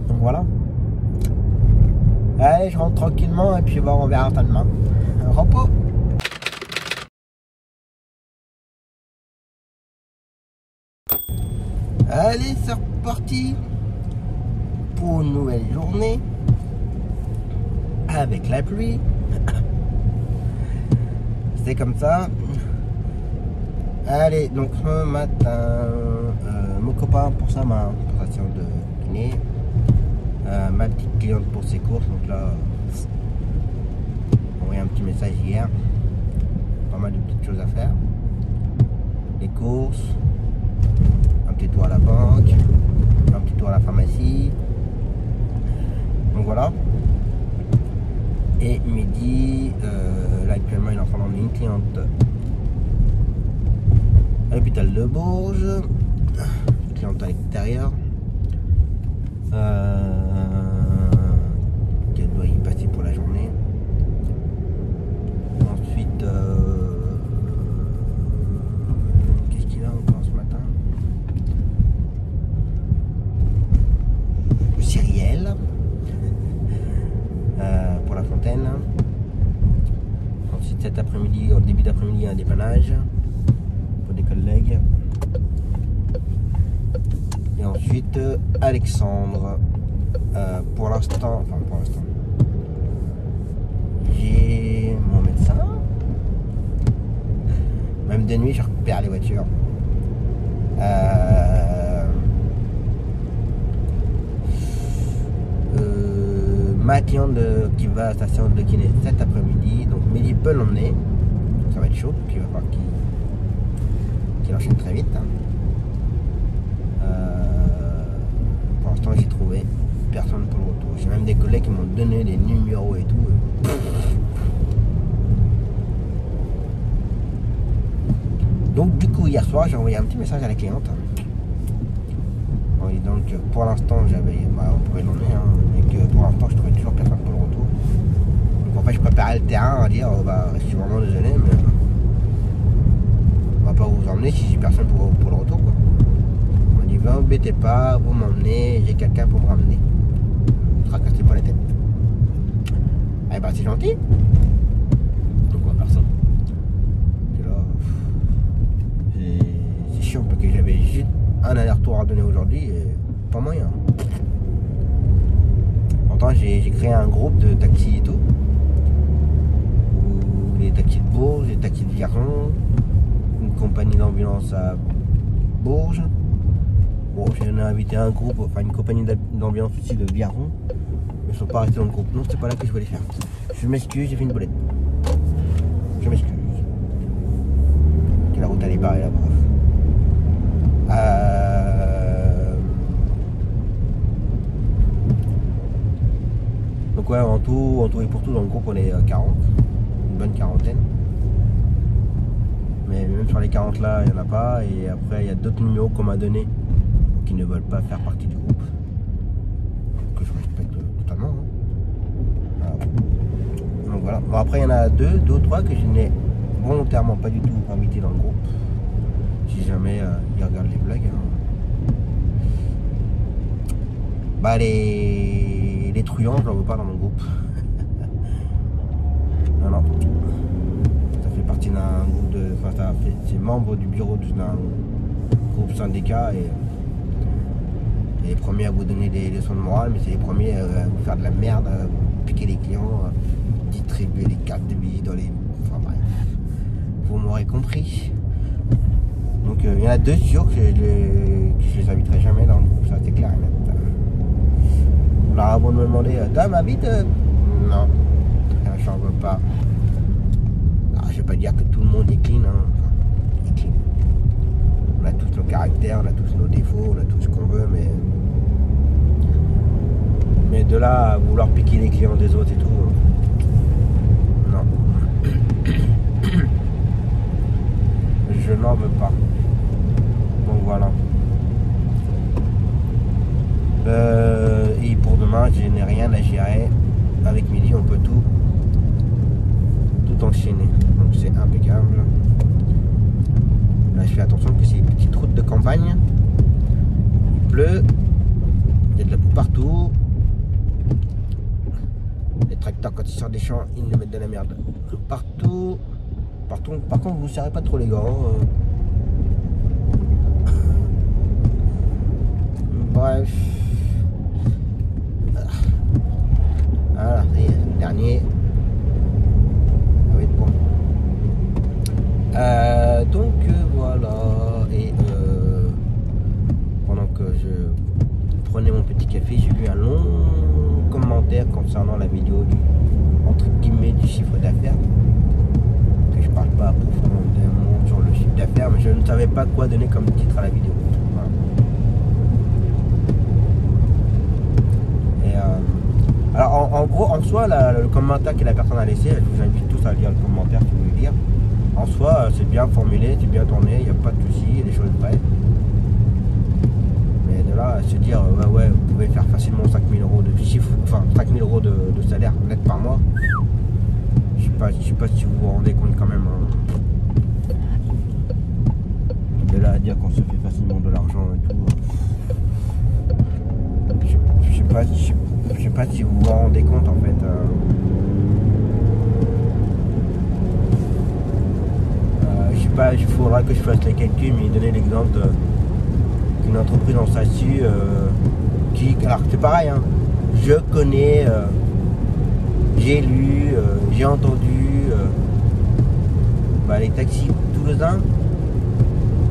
Donc voilà. Allez, je rentre tranquillement et puis bon, on verra demain. Un repos. Allez, c'est reparti pour une nouvelle journée avec la pluie. C'est comme ça. Allez, donc ce matin, mon copain pour sa main, opération de kiné. Ma petite cliente pour ses courses, donc là, on envoyé un petit message hier. Pas mal de petites choses à faire. Les courses, un petit tour à la banque, un petit tour à la pharmacie. Donc voilà. Et midi, là actuellement il est en train d'emmener une cliente à l'hôpital de Bourges, cliente à l'extérieur, qu'elle doit y passer pour la journée. Ensuite, qu'est-ce qu'il a encore ce matin? Le céréal pour la fontaine. Ensuite cet après-midi, au début d'après-midi, un dépannage pour des collègues. Et ensuite Alexandre, pour l'instant, j'ai mon médecin. Même de nuit je repère les voitures. Ma cliente qui va à sa séance de kiné cet après-midi, donc Mehdi peut l'emmener, ça va être chaud, donc il va falloir qu'il enchaîne très vite. Pour l'instant j'ai trouvé personne pour le retour. J'ai même des collègues qui m'ont donné des numéros et tout. Donc du coup hier soir j'ai envoyé un petit message à la cliente. Et donc pour l'instant on pouvait l'emmener, mais que pour l'instant je trouvais toujours personne pour le retour. Donc en fait je préparais le terrain à dire je suis vraiment désolé mais on va pas vous emmener si j'ai personne pour le retour quoi. On dit va embêtez pas, vous m'emmenez, j'ai quelqu'un pour me ramener. Ne tracassez pas la tête. Eh ben c'est gentil. Donc on va faire ça. Et là c'est chiant parce que j'avais juste un aller-retour à donner aujourd'hui et pas moyen. Pourtant j'ai créé un groupe de taxis et tout. Où les taxis de Bourges, les taxis de Vierzon, une compagnie d'ambulance à Bourges. Bon, j'en ai invité un groupe, enfin une compagnie d'ambulance aussi de Vierzon. Mais ils sont pas restés dans le groupe. Non, c'est pas là que je voulais faire. Je m'excuse, j'ai fait une boulette. Je m'excuse. Que la route elle est barrée là, bref. Donc ouais, en tout et pour tout dans le groupe on est 40, une bonne quarantaine. Mais même sur les 40 là il n'y en a pas. Et après il y a d'autres numéros qu'on m'a donné qui ne veulent pas faire partie du groupe, que je respecte totalement. Donc voilà. Bon, après il y en a deux ou trois que je n'ai volontairement pas du tout invité dans le groupe. Si jamais ils regardent les blagues. Bah les truands, je n'en veux pas dans mon groupe. Non. Ça fait partie d'un groupe de. Enfin, c'est membre du bureau d'un groupe syndicat et les premiers à vous donner des leçons de morale, mais c'est les premiers à vous faire de la merde, à piquer les clients, à distribuer les cartes de visite dans les. Enfin bref. Vous m'aurez compris. Donc il y en a deux sûrs que je les inviterai jamais dans le groupe, ça c'est clair et net. Alors avant de me demander, t'as ma bite? Non, j'en veux pas. Alors, je vais pas dire que tout le monde est clean, hein. Enfin, est clean. On a tous nos caractères, on a tous nos défauts, on a tout ce qu'on veut, mais de là à vouloir piquer les clients des autres et tout, non. Je n'en veux pas. Donc voilà. Et pour demain, je n'ai rien à gérer. Avec Mehdi, on peut tout enchaîner. Donc c'est impeccable. Là je fais attention que c'est une petite route de campagne. Il pleut. Il y a de la boue partout. Les tracteurs quand ils sortent des champs, ils nous mettent de la merde partout. Par contre, vous ne serrez pas trop les gants. Bref. Voilà, ça y est, le dernier. Ça va être bon. Donc voilà. Et pendant que je prenais mon petit café, j'ai vu un long commentaire concernant la vidéo du, entre guillemets, du chiffre d'affaires. Que je parle pas profondément sur le chiffre d'affaires, mais je ne savais pas quoi donner comme titre à la vidéo. Voilà. Alors en gros, en soi, le commentaire que la personne a laissé, je vous invite tous à lire le commentaire si vous voulez lire. En soi, c'est bien formulé, c'est bien tourné, il n'y a pas de soucis, il y a des choses vraies. Mais de là à se dire, ouais, vous pouvez faire facilement 5 000 € de chiffre, enfin 5 000 € de salaire net par mois. Je sais pas si vous vous rendez compte quand même. Hein. De là à dire qu'on se fait facilement de l'argent et tout. Je sais pas si vous vous rendez compte en fait. Je sais pas, il faudra que je fasse les calculs, mais donner l'exemple d'une entreprise en statut qui, alors c'est pareil, hein, je connais, j'ai lu, j'ai entendu, les taxis toulousains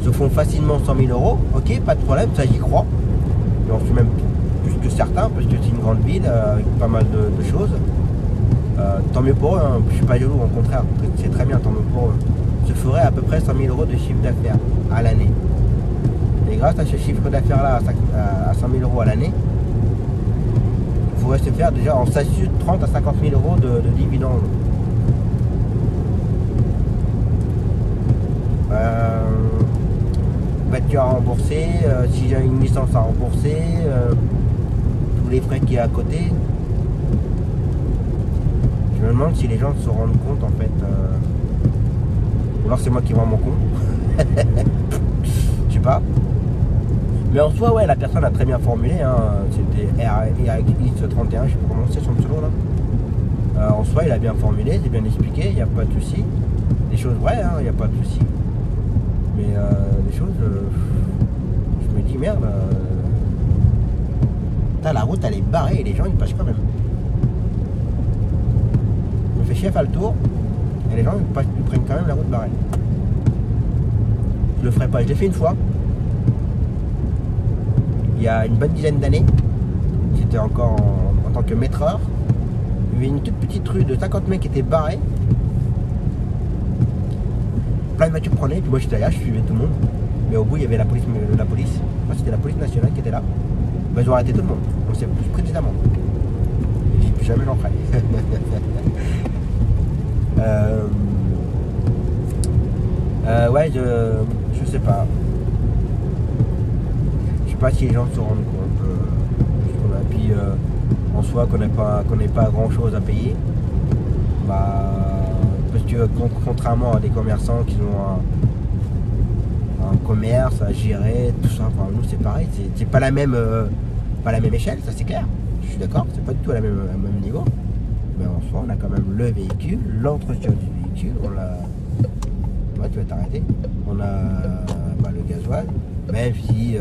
se font facilement 100 000 €, ok, pas de problème, ça j'y crois, j'en suis même plus que certain, parce que c'est une grande ville avec pas mal de choses. Tant mieux pour eux, hein. Je suis pas jaloux, au contraire, c'est très bien, tant mieux pour eux. Se ferait à peu près 100 000 € de chiffre d'affaires à l'année. Et grâce à ce chiffre d'affaires là à 100 000 € à l'année, il pourrait se faire déjà en statut 30 à 50 000 € de dividendes. Voiture à rembourser, si j'ai une licence à rembourser, tous les frais qu'il y a à côté. Je me demande si les gens se rendent compte en fait. Ou alors c'est moi qui vends mon con. Je sais pas. Mais en soi, ouais, la personne a très bien formulé. Hein. C'était RX31, je sais pas comment c'est son pseudo là. En soi, il a bien formulé, c'est bien expliqué, il n'y a pas de souci. Des choses vraies, hein, il n'y a pas de souci. Mais des choses, je me dis merde. La route elle est barrée et les gens ils passent quand même. Je me fais chier à faire le tour et les gens ils prennent quand même la route barrée. Je le ferai pas, je l'ai fait une fois. Il y a une bonne dizaine d'années. J'étais encore en tant que maîtreur. Il y avait une toute petite rue de 50 mètres qui était barrée. Plein de voitures prenaient, puis moi j'étais là, je suivais tout le monde. Mais au bout il y avait la police. Moi c'était la police nationale qui était là. Ben, ils ont arrêté tout le monde. On s'est pris des amendes. J'ai plus jamais j'en ferai. Ouais, je sais pas. Je sais pas si les gens se rendent compte. Puis en soi qu'on n'ait pas grand chose à payer. Parce que contrairement à des commerçants qui ont un commerce à gérer, tout ça, enfin, nous c'est pareil, c'est pas la même échelle, ça c'est clair, je suis d'accord, c'est pas du tout à même niveau, mais en soi on a quand même le véhicule, l'entretien du véhicule, on l'a, ouais, tu vas t'arrêter, on a le gasoil, même si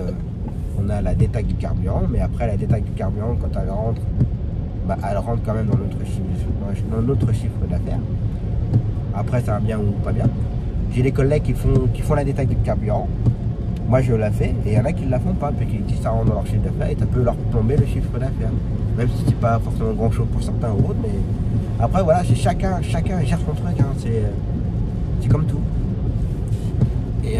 on a la détaxe du carburant, mais après la détaxe du carburant quand elle rentre, elle rentre quand même dans notre chiffre d'affaires. Après ça va bien ou pas bien. J'ai des collègues qui font la détaxe du carburant. Moi je la fais et il y en a qui ne la font pas, puis qui disent ça rentre dans leur chiffre d'affaires et ça peut leur plomber le chiffre d'affaires. Même si c'est pas forcément grand chose pour certains ou autres, mais après voilà, c'est chacun gère son truc, hein. C'est comme tout. Et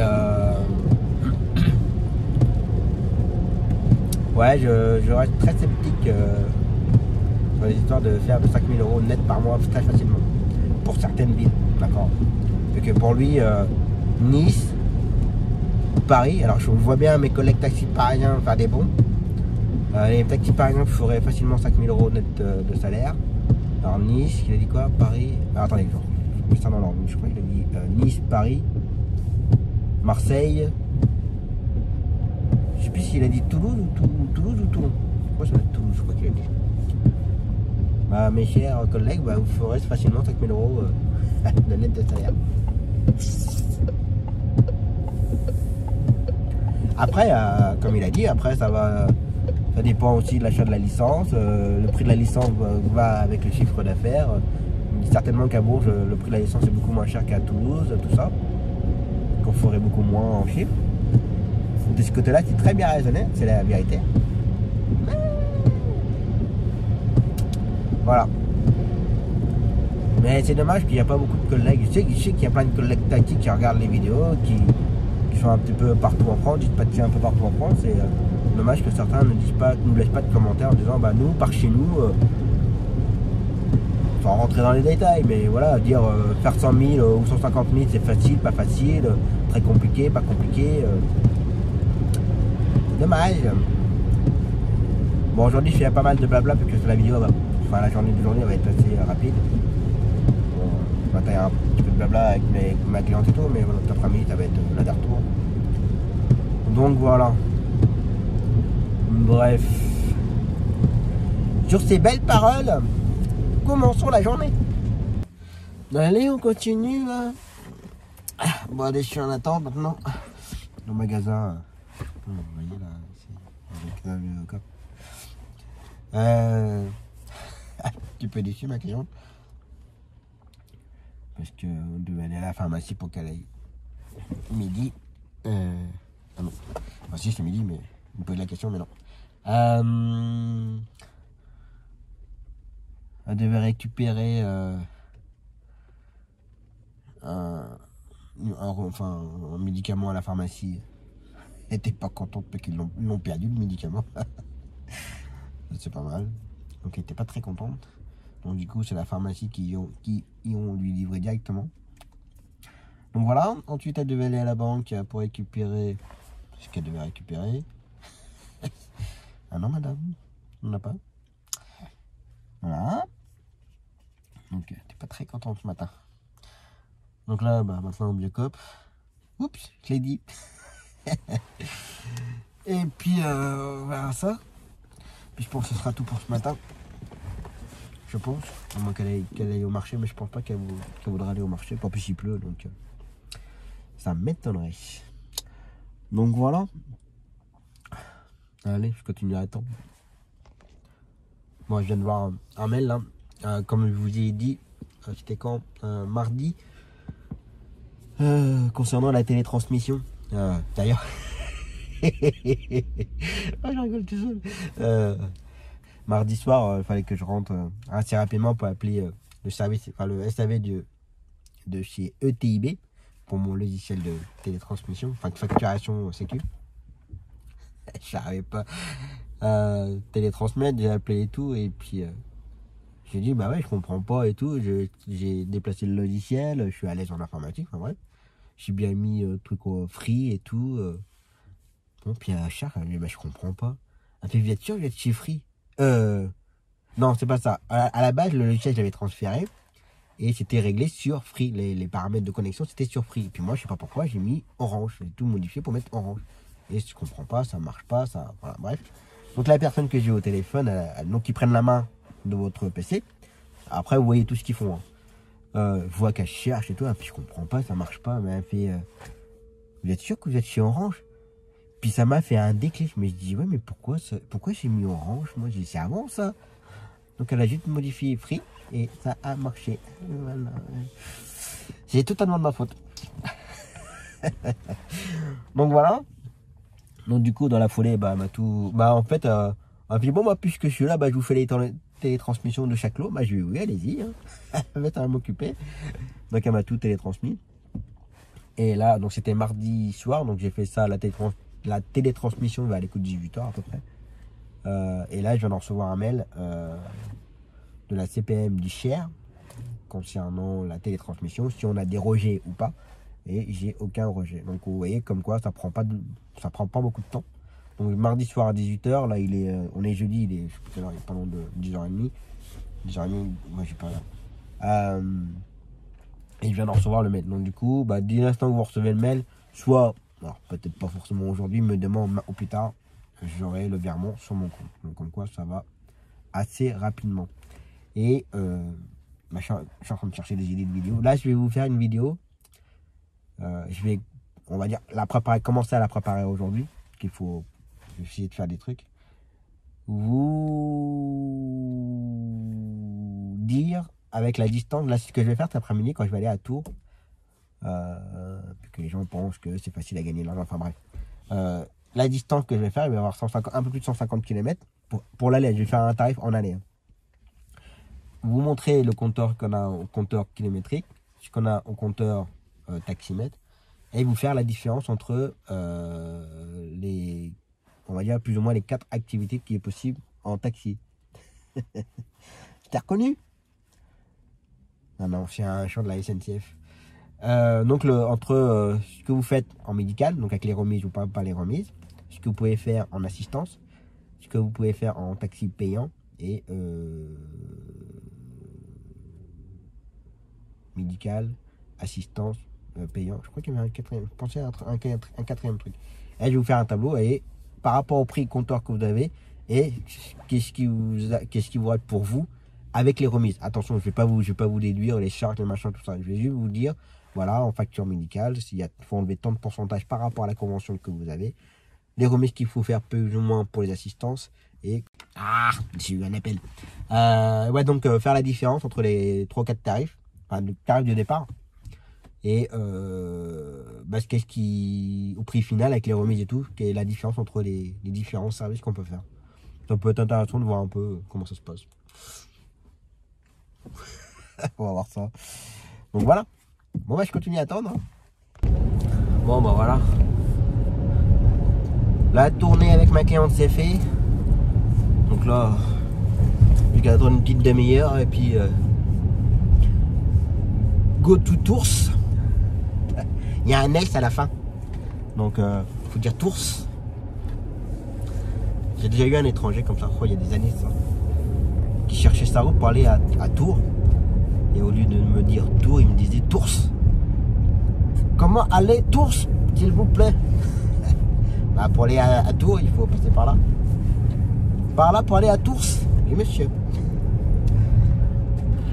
ouais, je reste très sceptique sur les histoires de faire de 5 000 € net par mois très facilement. Pour certaines villes, d'accord. Que pour lui, Nice, Paris, alors je vois bien mes collègues taxis parisiens faire des bons. Les taxis parisiens feraient facilement 5 000 € net de salaire. Alors Nice, il a dit quoi? Paris. Alors, attendez, dit plus ça dans l'ordre. Je crois qu'il a dit Nice, Paris, Marseille. Je sais plus s'il a dit Toulouse ou Toulon. Je crois que ça va être Toulouse, je crois qu'il a dit. Bah, mes chers collègues, bah, vous ferez facilement 5 000 € de l'aide de salaire. Après, comme il a dit, après ça dépend aussi de l'achat de la licence. Le prix de la licence va avec le chiffre d'affaires. Il dit certainement qu'à Bourges, le prix de la licence est beaucoup moins cher qu'à Toulouse, tout ça. Qu'on ferait beaucoup moins en chiffre. De ce côté-là, c'est très bien raisonné, c'est la vérité. Voilà. Mais c'est dommage qu'il n'y a pas beaucoup de collègues. Je sais qu'il y a plein de collègues tactiques qui regardent les vidéos, qui sont un petit peu partout en France, dispatchés un peu partout en France. Et dommage que certains ne laissent pas de commentaires en disant bah nous, par chez nous, sans rentrer dans les détails, mais voilà, dire faire 100 000 ou 150 000, c'est facile, pas facile, très compliqué, pas compliqué. Dommage. Bon, aujourd'hui, je fais pas mal de blabla parce que la vidéo la journée d'aujourd'hui va être assez rapide. Bon, ce matin, il y a un petit peu de blabla avec ma cliente et tout, mais voilà, cet après-midi, ça va être l'aller-retour. Donc voilà. Bref. Sur ces belles paroles, commençons la journée. Allez, on continue. Bon, allez, je suis en attente maintenant. Au magasin. Vous voyez là, ici, avec le cop. Un petit peu déçu ma cliente. Parce qu'on devait aller à la pharmacie pour qu'elle aille midi. Ah non. Enfin si c'est midi, mais vous posez la question, mais non. Elle devait récupérer un médicament à la pharmacie. Elle n'était pas contente parce qu'ils l'ont perdu le médicament. C'est pas mal. Donc elle n'était pas très contente. Donc du coup c'est la pharmacie qui ont lui livré directement. Donc voilà. Ensuite elle devait aller à la banque pour récupérer ce qu'elle devait récupérer. Ah non madame, on n'a pas. Voilà. Donc elle n'était pas très contente ce matin. Donc là bah, maintenant au Biocop. Oups, je l'ai dit. Et puis voilà ça. Puis je pense que ce sera tout pour ce matin. Je pense. À moins qu'elle aille au marché, mais je pense pas qu'elle voudra aller au marché. En plus il pleut, donc ça m'étonnerait. Donc voilà. Allez, je continue à attendre. Moi je viens de voir un mail là. Comme je vous ai dit, c'était quand mardi. Concernant la télétransmission. D'ailleurs. Je rigole tout seul. Mardi soir, il fallait que je rentre assez rapidement pour appeler le service, le SAV de chez ETIB pour mon logiciel de télétransmission, de facturation sécu. Je n'arrivais pas à télétransmettre, j'ai appelé et tout, et puis j'ai dit bah ouais, je comprends pas et tout. J'ai déplacé le logiciel, je suis à l'aise en informatique, enfin bref. J'ai bien mis truc free et tout. Bon, puis à Char, elle me dit bah je comprends pas. Elle fait vous êtes sûr que vous êtes chez Free? Non, c'est pas ça. À la base, le logiciel, je l'avais transféré et c'était réglé sur Free. Les paramètres de connexion, c'était sur Free. Et puis moi, je sais pas pourquoi, j'ai mis Orange. J'ai tout modifié pour mettre Orange. Et je comprends pas, ça marche pas, ça. Voilà, bref. Donc la personne que j'ai au téléphone, donc ils prennent la main de votre PC. Après, vous voyez tout ce qu'ils font. Je vois qu'elle cherche et tout. Et puis je comprends pas, ça marche pas. Mais elle fait vous êtes sûr que vous êtes chez Orange? Puis ça m'a fait un déclic. Mais je dis ouais, mais pourquoi j'ai mis Orange? Moi, j'ai dit c'est avant ça. Donc elle a juste modifié Free et ça a marché. Voilà. C'est totalement de ma faute. Donc voilà. Donc du coup dans la foulée, bah en fait, elle m'a dit bon bah puisque je suis là, bah je vous fais les télétransmissions de chaque lot. Bah je lui ai dit oui, allez-y. Elle va m'occuper. Donc elle m'a tout télétransmis. Et là, donc c'était mardi soir, donc j'ai fait ça, la télétransmission va aller coup de 18h à peu près. Et là, je viens d'en recevoir un mail de la CPM du Cher concernant la télétransmission, si on a des rejets ou pas. Et j'ai aucun rejet. Donc vous voyez comme quoi ça prend pas beaucoup de temps. Donc mardi soir à 18h, là on est jeudi, il est pas loin de 10h30. 10h30, moi j'ai pas là. Et je viens de recevoir le mail. Donc du coup, dès l'instant que vous recevez le mail, soit, alors peut-être pas forcément aujourd'hui, mais demain ou plus tard, j'aurai le virement sur mon compte. Donc comme quoi, ça va assez rapidement. Et je suis en train de chercher des idées de vidéos. Là, je vais vous faire une vidéo. Je vais, on va dire, commencer à la préparer aujourd'hui. Qu'il faut essayer de faire des trucs. Vous dire avec la distance, là, ce que je vais faire cet après-midi quand je vais aller à Tours. Que les gens pensent que c'est facile à gagner de l'argent. Enfin bref. La distance que je vais faire, il va y avoir un peu plus de 150 km. Pour l'aller, je vais faire un tarif en aller. Vous montrez le compteur qu'on a au compteur kilométrique, ce qu'on a au compteur taximètre, et vous faire la différence entre on va dire plus ou moins les 4 activités qui est possible en taxi. T'as reconnu? Non, c'est un champ de la SNCF. Donc entre ce que vous faites en médical, donc avec les remises ou pas les remises, ce que vous pouvez faire en assistance, ce que vous pouvez faire en taxi payant et médical, assistance, payant. Je crois qu'il y avait un quatrième. Pensez à un quatrième truc. Et je vais vous faire un tableau et par rapport au prix compteur que vous avez et qu'est-ce qui vous reste pour vous avec les remises. Attention, je vais pas vous déduire les charges, les machins, tout ça. Je vais juste vous dire, voilà, en facture médicale, il faut enlever tant de pourcentage par rapport à la convention que vous avez. Les remises qu'il faut faire plus ou moins pour les assistances. Et j'ai eu un appel. Ouais, donc faire la différence entre les 3-4 tarifs, enfin le tarif de départ. Et qu'est-ce qui, au prix final avec les remises et tout, quelle est la différence entre les différents services qu'on peut faire. Ça peut être intéressant de voir un peu comment ça se passe. On va voir ça. Donc voilà. Bon je continue à attendre. Bon voilà. La tournée avec ma cliente c'est fait. Donc là, je vais attendre une petite demi-heure et puis go to Tours. Il y a un S à la fin. Donc faut dire Tours. J'ai déjà eu un étranger comme ça, il y a des années ça, qui cherchait sa route pour aller à Tours. Et au lieu de me dire Tours, il me disait Tours. Comment aller Tours, s'il vous plaît? Pour aller à Tours, il faut passer par là. Par là pour aller à Tours. Oui monsieur.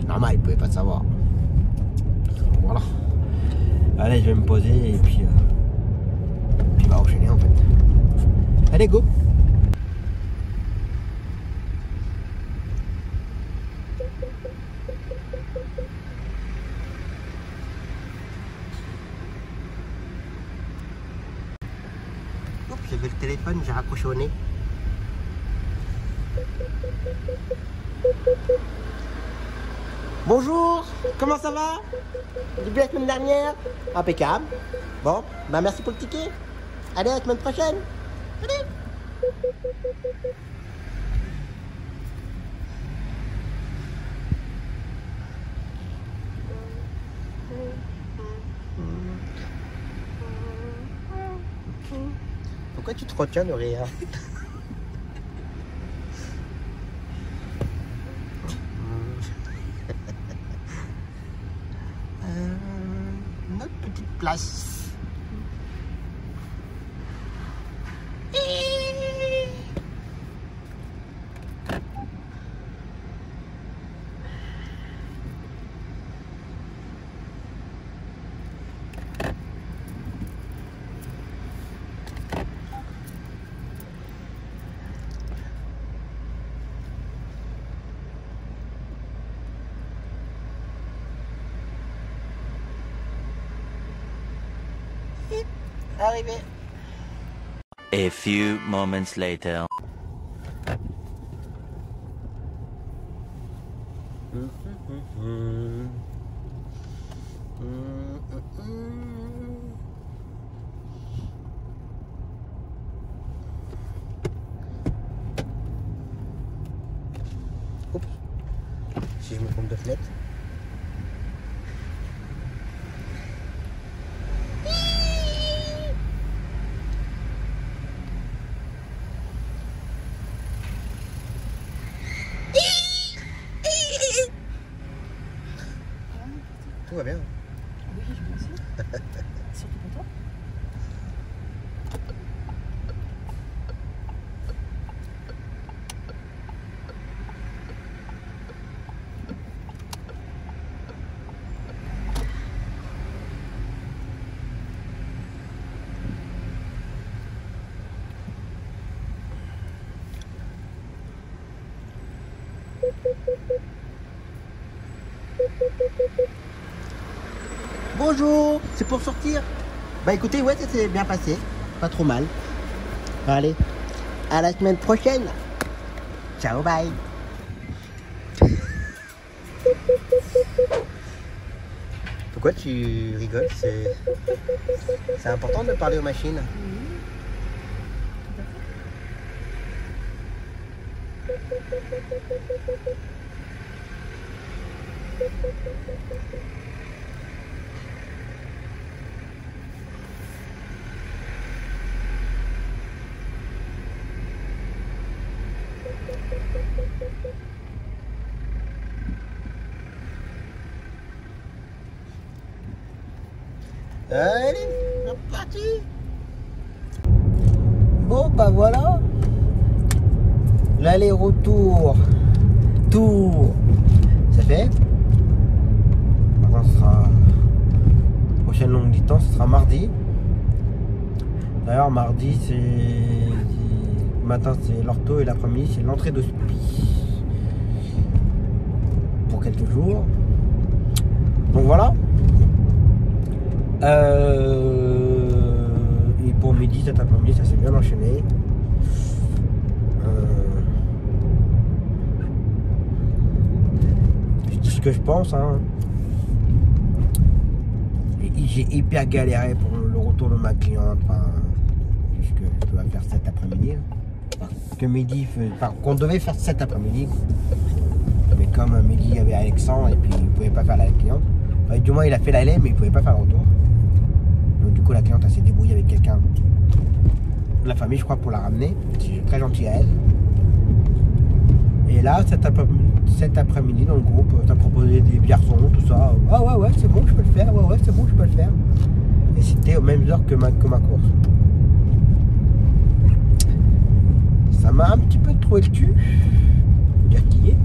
Normal, il ne pouvait pas savoir. Voilà. Allez, je vais me poser et puis on va enchaîner en fait. Allez, go. J'avais le téléphone, j'ai raccroché au nez. Bonjour, comment ça va? Depuis la semaine dernière? Impeccable. Bon, merci pour le ticket. Allez, à la semaine prochaine. Allez. Pourquoi tu te retiens de rire? Notre petite place. Arrivé. A few moments later. Oups. Si je me trompe de fenêtre. Tout va bien. Oui, je pense. Surtout pour toi. Bonjour, c'est pour sortir. Bah écoutez, ouais, ça s'est bien passé. Pas trop mal. Allez, à la semaine prochaine. Ciao, bye. Pourquoi tu rigoles? C'est important de parler aux machines. Allez, c'est parti. Bon bah voilà. L'aller-retour. Tour. C'est fait. Maintenant ce sera prochaine longue distance, ce sera mardi. D'ailleurs mardi c'est le matin c'est l'ortho et l'après-midi c'est l'entrée de spi pour quelques jours. Donc voilà. Et pour midi, cet après-midi, ça s'est bien enchaîné. Je dis ce que je pense. Hein. J'ai hyper galéré pour le retour de ma cliente. Enfin, ce que je dois faire cet après-midi. Enfin, que midi, enfin, qu'on devait faire cet après-midi. Mais comme midi, il y avait Alexandre et puis il ne pouvait pas faire la cliente. Enfin, du moins, il a fait la LM, mais il ne pouvait pas faire le retour. Donc du coup la cliente s'est débrouillée avec quelqu'un de la famille je crois pour la ramener. C'est très gentil à elle. Et là cet après-midi dans le groupe t'as proposé des bières-sons, tout ça. Ah ouais c'est bon je peux le faire, ouais c'est bon je peux le faire. Et c'était aux mêmes heures que ma course. Ça m'a un petit peu trouvé le cul. Faut dire qui est.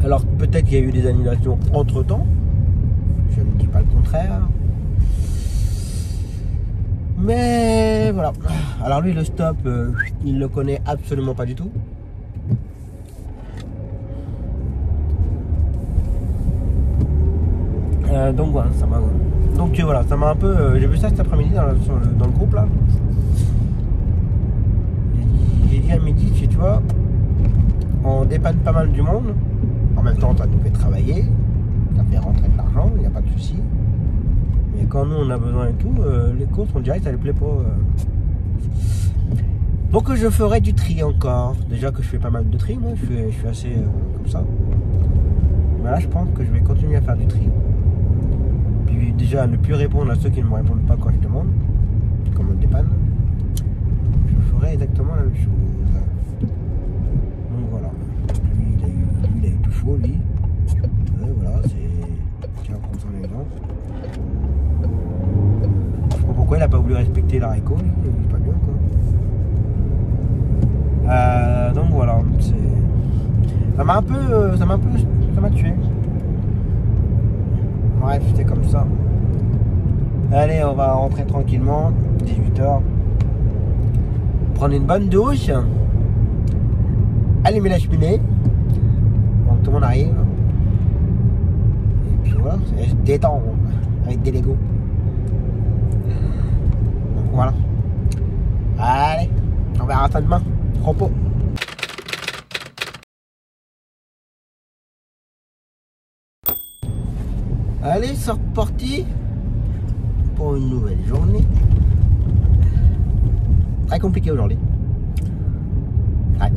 Alors peut-être qu'il y a eu des annulations entre temps. Je ne dis pas le contraire. Mais voilà. Alors lui le stop, il le connaît absolument pas du tout. Donc voilà, ça m'a. Donc voilà, ça m'a un peu. J'ai vu ça cet après-midi dans le groupe là. J'ai dit à midi, tu vois, on dépanne pas mal du monde. En même temps, ça nous fait travailler. Ça fait rentrer de l'argent, il n'y a pas de souci. Mais quand nous on a besoin et tout, les courses on dirait que ça ne plaît pas. Donc je ferai du tri encore. Déjà que je fais pas mal de tri, moi je suis assez comme ça. Mais là je pense que je vais continuer à faire du tri. Puis déjà ne plus répondre à ceux qui ne me répondent pas quand je demande, comme on dépanne. Je ferai exactement la même chose. Donc voilà. Lui il a eu tout faux lui. Ouais, voilà, c'est 15% d'exemple. Je sais pas pourquoi il a pas voulu respecter la réco, lui, il est pas bien quoi. Donc voilà, ça m'a tué. Bref, c'était comme ça. Allez, on va rentrer tranquillement, 18h. Prendre une bonne douche. Allumer la cheminée. Donc tout le monde arrive. Et puis voilà, c'est se détendre avec des Legos. Donc voilà. Allez, on verra ça demain. Repos. Allez, c'est reparti pour une nouvelle journée. Très compliqué aujourd'hui. Ouais.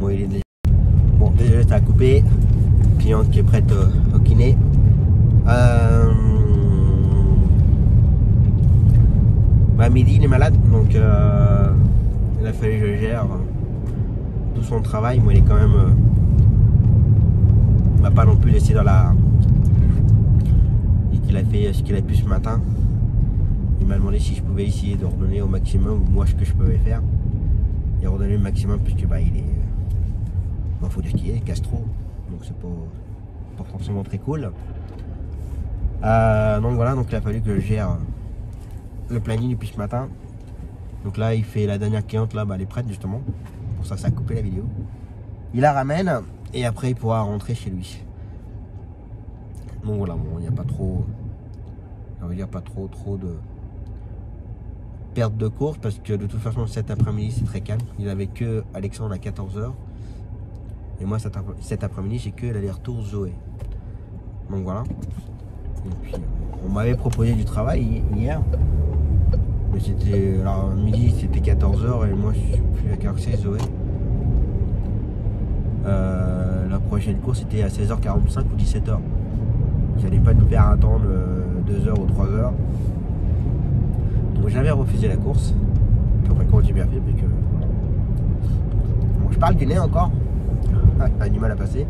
Bon, il est déjà. Bon, déjà ça a coupé. Cliente qui est prête au kiné. Bah, midi il est malade, donc il a fallu que je gère tout son travail. Moi il est quand même pas non plus laissé dans la... Et qu'il a fait ce qu'il a pu ce matin. Il m'a demandé si je pouvais essayer de redonner au maximum, ou moi ce que je pouvais faire. Et redonner le maximum, puisque bah il est... Bon, faut dire qu'il est Castro, donc c'est pas forcément très cool. Donc voilà, donc il a fallu que je gère le planning depuis ce matin. Donc là, il fait la dernière cliente, là, bah, elle est prête justement. Pour ça a coupé la vidéo. Il la ramène et après il pourra rentrer chez lui. Donc voilà, bon, il n'y a pas trop, on va dire pas trop de perte de course parce que de toute façon cet après-midi c'est très calme. Il avait que Alexandre à 14h et moi cet après-midi j'ai que l'aller-retour Zoé. Donc voilà. Et puis on m'avait proposé du travail hier. Mais c'était, alors midi c'était 14h et moi je suis plus à quelle heure c'est Zoé. La prochaine course était à 16h45 ou 17h. J'allais pas nous faire attendre 2h ou 3h. Donc j'avais refusé la course. Après quand j'ai bien fait, parce que bon, je parle du nez encore. J'ai du mal à passer.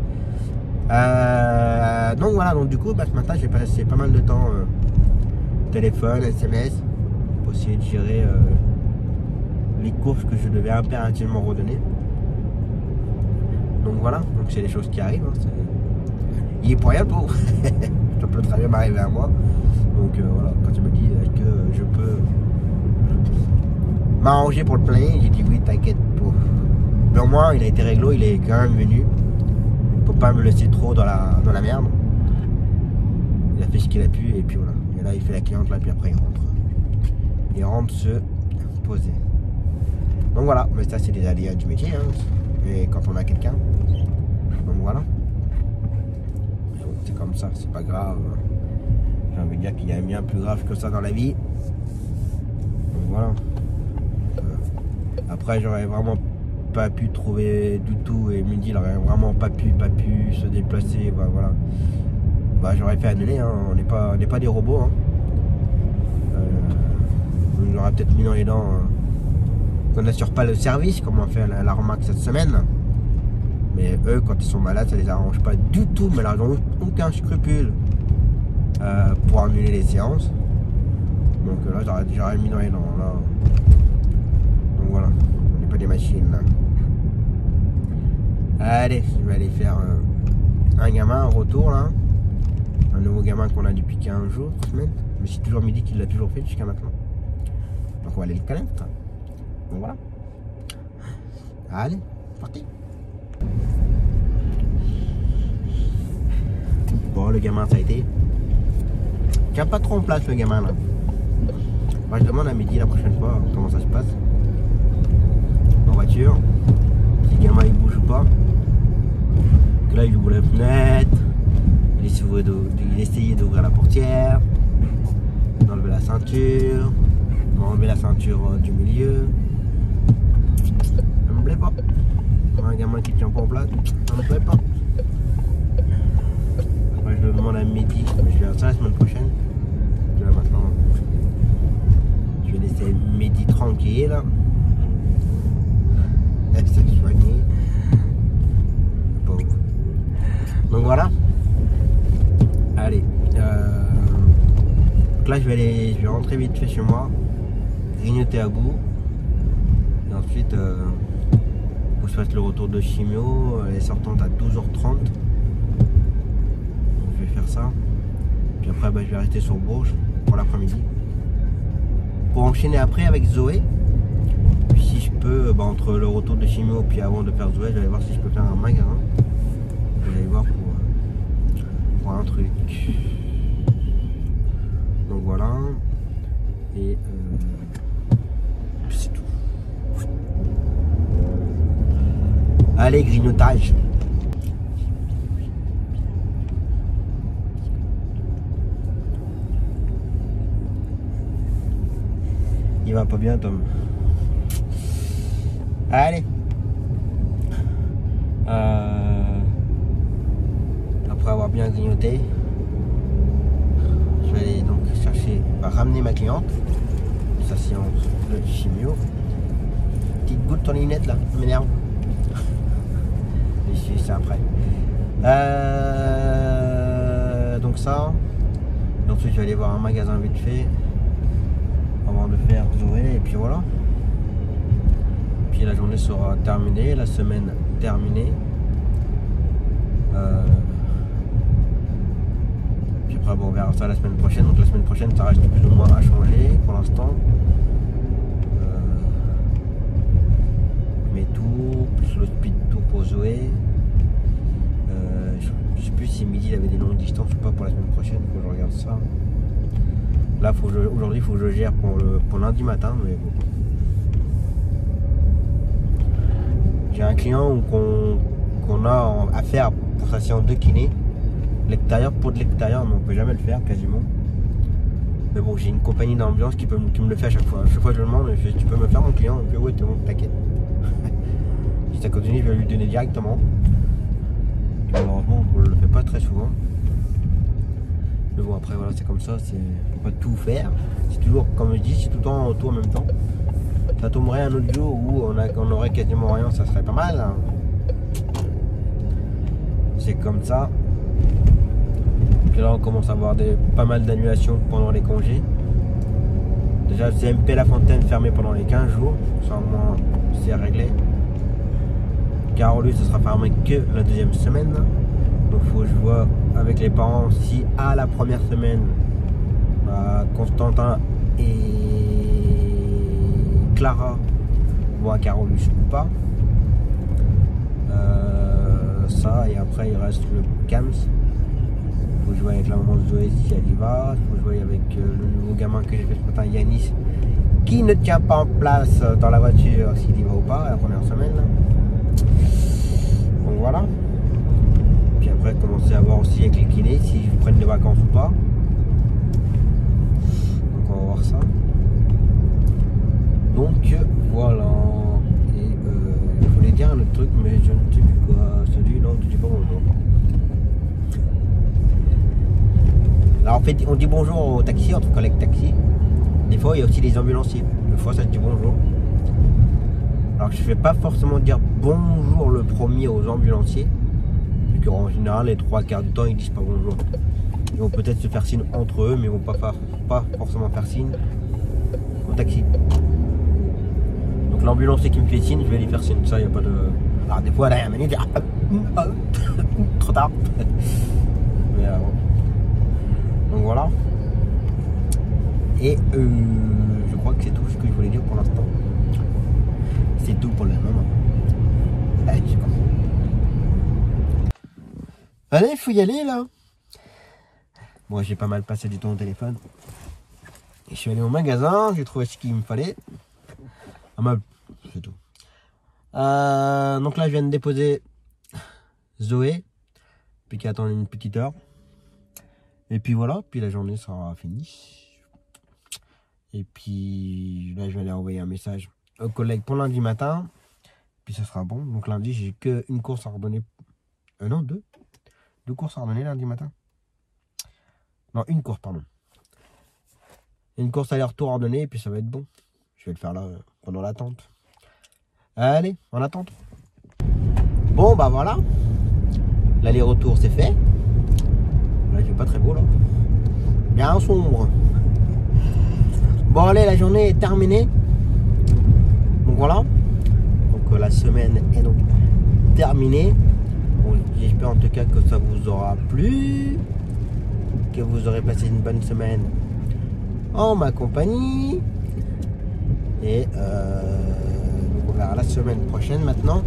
Donc voilà, donc du coup bah, ce matin j'ai passé pas mal de temps téléphone, SMS pour essayer de gérer les courses que je devais impérativement redonner. Donc voilà, donc c'est des choses qui arrivent. Hein, il est pour rien pour. Ça peut très bien m'arriver à moi. Donc voilà, quand tu me dis que je peux m'arranger pour le planning, j'ai dit oui, t'inquiète pas. Mais au moins il a été réglo, il est quand même venu. Pour pas me laisser trop dans la merde. Il a fait ce qu'il a pu et puis voilà. Et là il fait la cliente là, puis après il rentre. Il rentre se poser. Donc voilà, mais ça c'est des aléas du métier. Hein. Et quand on a quelqu'un. Donc voilà. C'est comme ça, c'est pas grave. J'ai envie de dire qu'il y a bien plus grave que ça dans la vie. Donc voilà. Après j'aurais vraiment pas pu trouver du tout et Midi il aurait vraiment pas pu se déplacer. Bah, voilà. Bah, j'aurais fait annuler, hein. On n'est pas des robots. Hein. On aurait peut-être mis dans les dents qu'on n'assure pas le service, comme on fait la remarque cette semaine. Mais eux, quand ils sont malades, ça les arrange pas du tout. Mais là, ils n'ont aucun scrupule pour annuler les séances. Donc là, j'aurais mis dans les dents. Là. Donc voilà, on n'est pas des machines. Là. Allez, je vais aller faire un gamin, un retour là. Un nouveau gamin qu'on a depuis 15 jours, 3 semaines. Mais c'est toujours Midi qu'il l'a toujours fait jusqu'à maintenant. Donc on va aller le connaître. Donc voilà. Allez, parti. Bon, le gamin ça a été. Il tient pas trop en place le gamin là. Moi je demande à Midi la prochaine fois comment ça se passe. En voiture. Si le gamin il bouge ou pas. Que là il ouvre la fenêtre. Il essayait d'ouvrir la portière. D'enlever la ceinture. Enlever la ceinture du milieu. Ça me plaît pas. Un gamin qui tient pas en place, ça me plaît pas. Après je le demande à Midi, mais je vais faire ça la semaine prochaine. Là maintenant, je vais laisser Midi tranquille. Elle s'est soignée. Pauvre. Donc voilà. Allez. Donc là je vais rentrer vite fait chez moi. Grignoter à bout. Et ensuite faut que je fasse le retour de chimio. Elle est sortante à 12h30. Donc je vais faire ça. Puis après bah, je vais rester sur Bourges pour l'après-midi. Pour enchaîner après avec Zoé. Puis si je peux, bah, entre le retour de chimio puis avant de faire Zoé, je vais aller voir si je peux faire un magasin. Je vais aller voir pour un truc. Donc voilà. Et c'est tout. Allez, grignotage. Il va pas bien, Tom. Allez. Après avoir bien grignoté, je vais aller donc chercher, ramener ma cliente. Sa séance de chimio. Petite goutte sur les lunettes là, ça m'énerve. Je suis ça après. ça. Et ensuite je vais aller voir un magasin vite fait avant de faire Zoé et puis voilà. Puis la journée sera terminée, la semaine terminée. Puis après bon, on verra ça la semaine prochaine. Donc la semaine prochaine ça reste plus ou moins à changer pour l'instant. Mais tout, plus le speed tour pour Zoé. Je sais plus si midi il avait des longues distances ou pas pour la semaine prochaine, faut que je regarde ça. Là aujourd'hui il faut que je gère pour lundi matin, mais bon. J'ai un client qu'on a à faire pour sa séance de kiné. L'extérieur pour de l'extérieur, mais on peut jamais le faire quasiment. Mais bon, j'ai une compagnie d'ambiance qui me le fait à chaque fois. Chaque fois je le demande, je dis, tu peux me faire mon client? Et puis ouais, t'es bon, t'inquiète. Si ça continue, je vais lui donner directement. Malheureusement, on ne le fait pas très souvent. Mais bon, après, voilà, c'est comme ça. Il ne faut pas tout faire. C'est toujours, comme je dis, c'est tout le temps tout en même temps. Ça tomberait un autre jour où on aurait quasiment rien, ça serait pas mal. Hein. C'est comme ça. Puis là, on commence à avoir pas mal d'annulations pendant les congés. Déjà, CMP La Fontaine fermé pendant les 15 jours. Ça, au moins, c'est réglé. Carolus, ce sera fermé que la deuxième semaine. Donc il faut que je vois avec les parents si à la première semaine Constantin et Clara vont à Carolus ou pas. Ça, et après il reste le CAMS. Il faut que je vois avec la maman de Zoé si elle y va. Il faut que je vois avec le nouveau gamin que j'ai fait ce matin, Yanis, qui ne tient pas en place dans la voiture s'il y va ou pas la première semaine. Donc voilà. Puis après commencer à voir aussi avec les kinés si je prenne des vacances ou pas. Donc on va voir ça. Donc voilà. Et je voulais dire un autre truc mais je ne sais plus quoi. Salut, non, tu dis pas bonjour. Alors en fait on dit bonjour au taxi, entre collègues taxi. Des fois il y a aussi les ambulanciers. Des fois ça se dit bonjour. Alors que je ne vais pas forcément dire bonjour le premier aux ambulanciers, vu qu'en général les 3/4 du temps ils disent pas bonjour. Ils vont peut-être se faire signe entre eux, mais ils vont pas forcément faire signe au taxi. Donc l'ambulancier qui me fait signe, je vais lui faire signe. Ça, il n'y a pas de. Alors des fois derrière il dit trop tard. Mais donc voilà. Et je crois que c'est tout ce que je voulais dire pour l'instant. C'est tout pour le moment. Allez, c'est comme ça. Allez, il faut y aller là. Moi, j'ai pas mal passé du temps au téléphone. Et je suis allé au magasin, j'ai trouvé ce qu'il me fallait. Un meuble, c'est tout. Donc là, je viens de déposer Zoé. Puis qui attend une petite heure. Et puis voilà, puis la journée sera finie. Et puis là, je vais aller envoyer un message aux collègues pour lundi matin, puis ce sera bon. Donc lundi j'ai que une course à redonner, non, deux courses à redonner lundi matin, non, une course, pardon, une course aller-retour à redonner, et puis ça va être bon. Je vais le faire là pendant l'attente. Allez, en attente. Bon bah voilà, l'aller-retour c'est fait. Là il fait pas très beau là, bien sombre. Bon allez, la journée est terminée. Donc voilà, donc la semaine est donc terminée. Bon, j'espère en tout cas que ça vous aura plu, que vous aurez passé une bonne semaine en ma compagnie. Et donc on verra la semaine prochaine maintenant.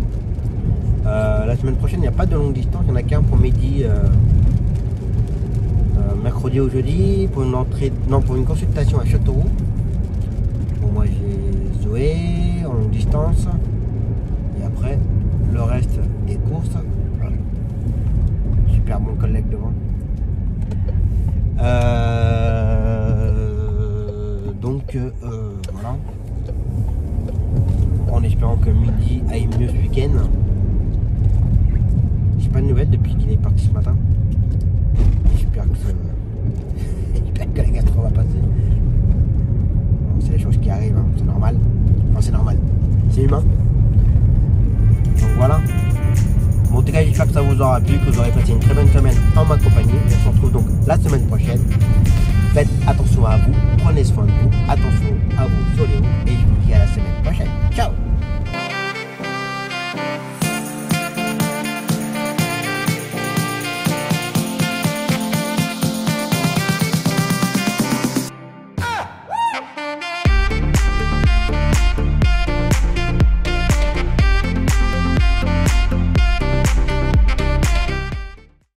La semaine prochaine il n'y a pas de longue distance, il n'y en a qu'un pour midi, mercredi ou jeudi, pour une entrée, non, pour une consultation à Châteauroux. Bon, moi j'ai Zoé en longue distance et après le reste des courses. Voilà. Super bon collègue devant. Donc voilà, en espérant que midi aille mieux ce week-end. J'ai pas de nouvelles depuis qu'il est parti ce matin. J'espère que ça j'espère que la gastro va passer. Bon, c'est les choses qui arrivent, hein. C'est normal. Enfin c'est normal, c'est humain. Donc voilà. Bon, en tout cas j'espère que ça vous aura plu, que vous aurez passé une très bonne semaine en ma compagnie. On se retrouve donc la semaine prochaine. Faites attention à vous, prenez soin de vous, attention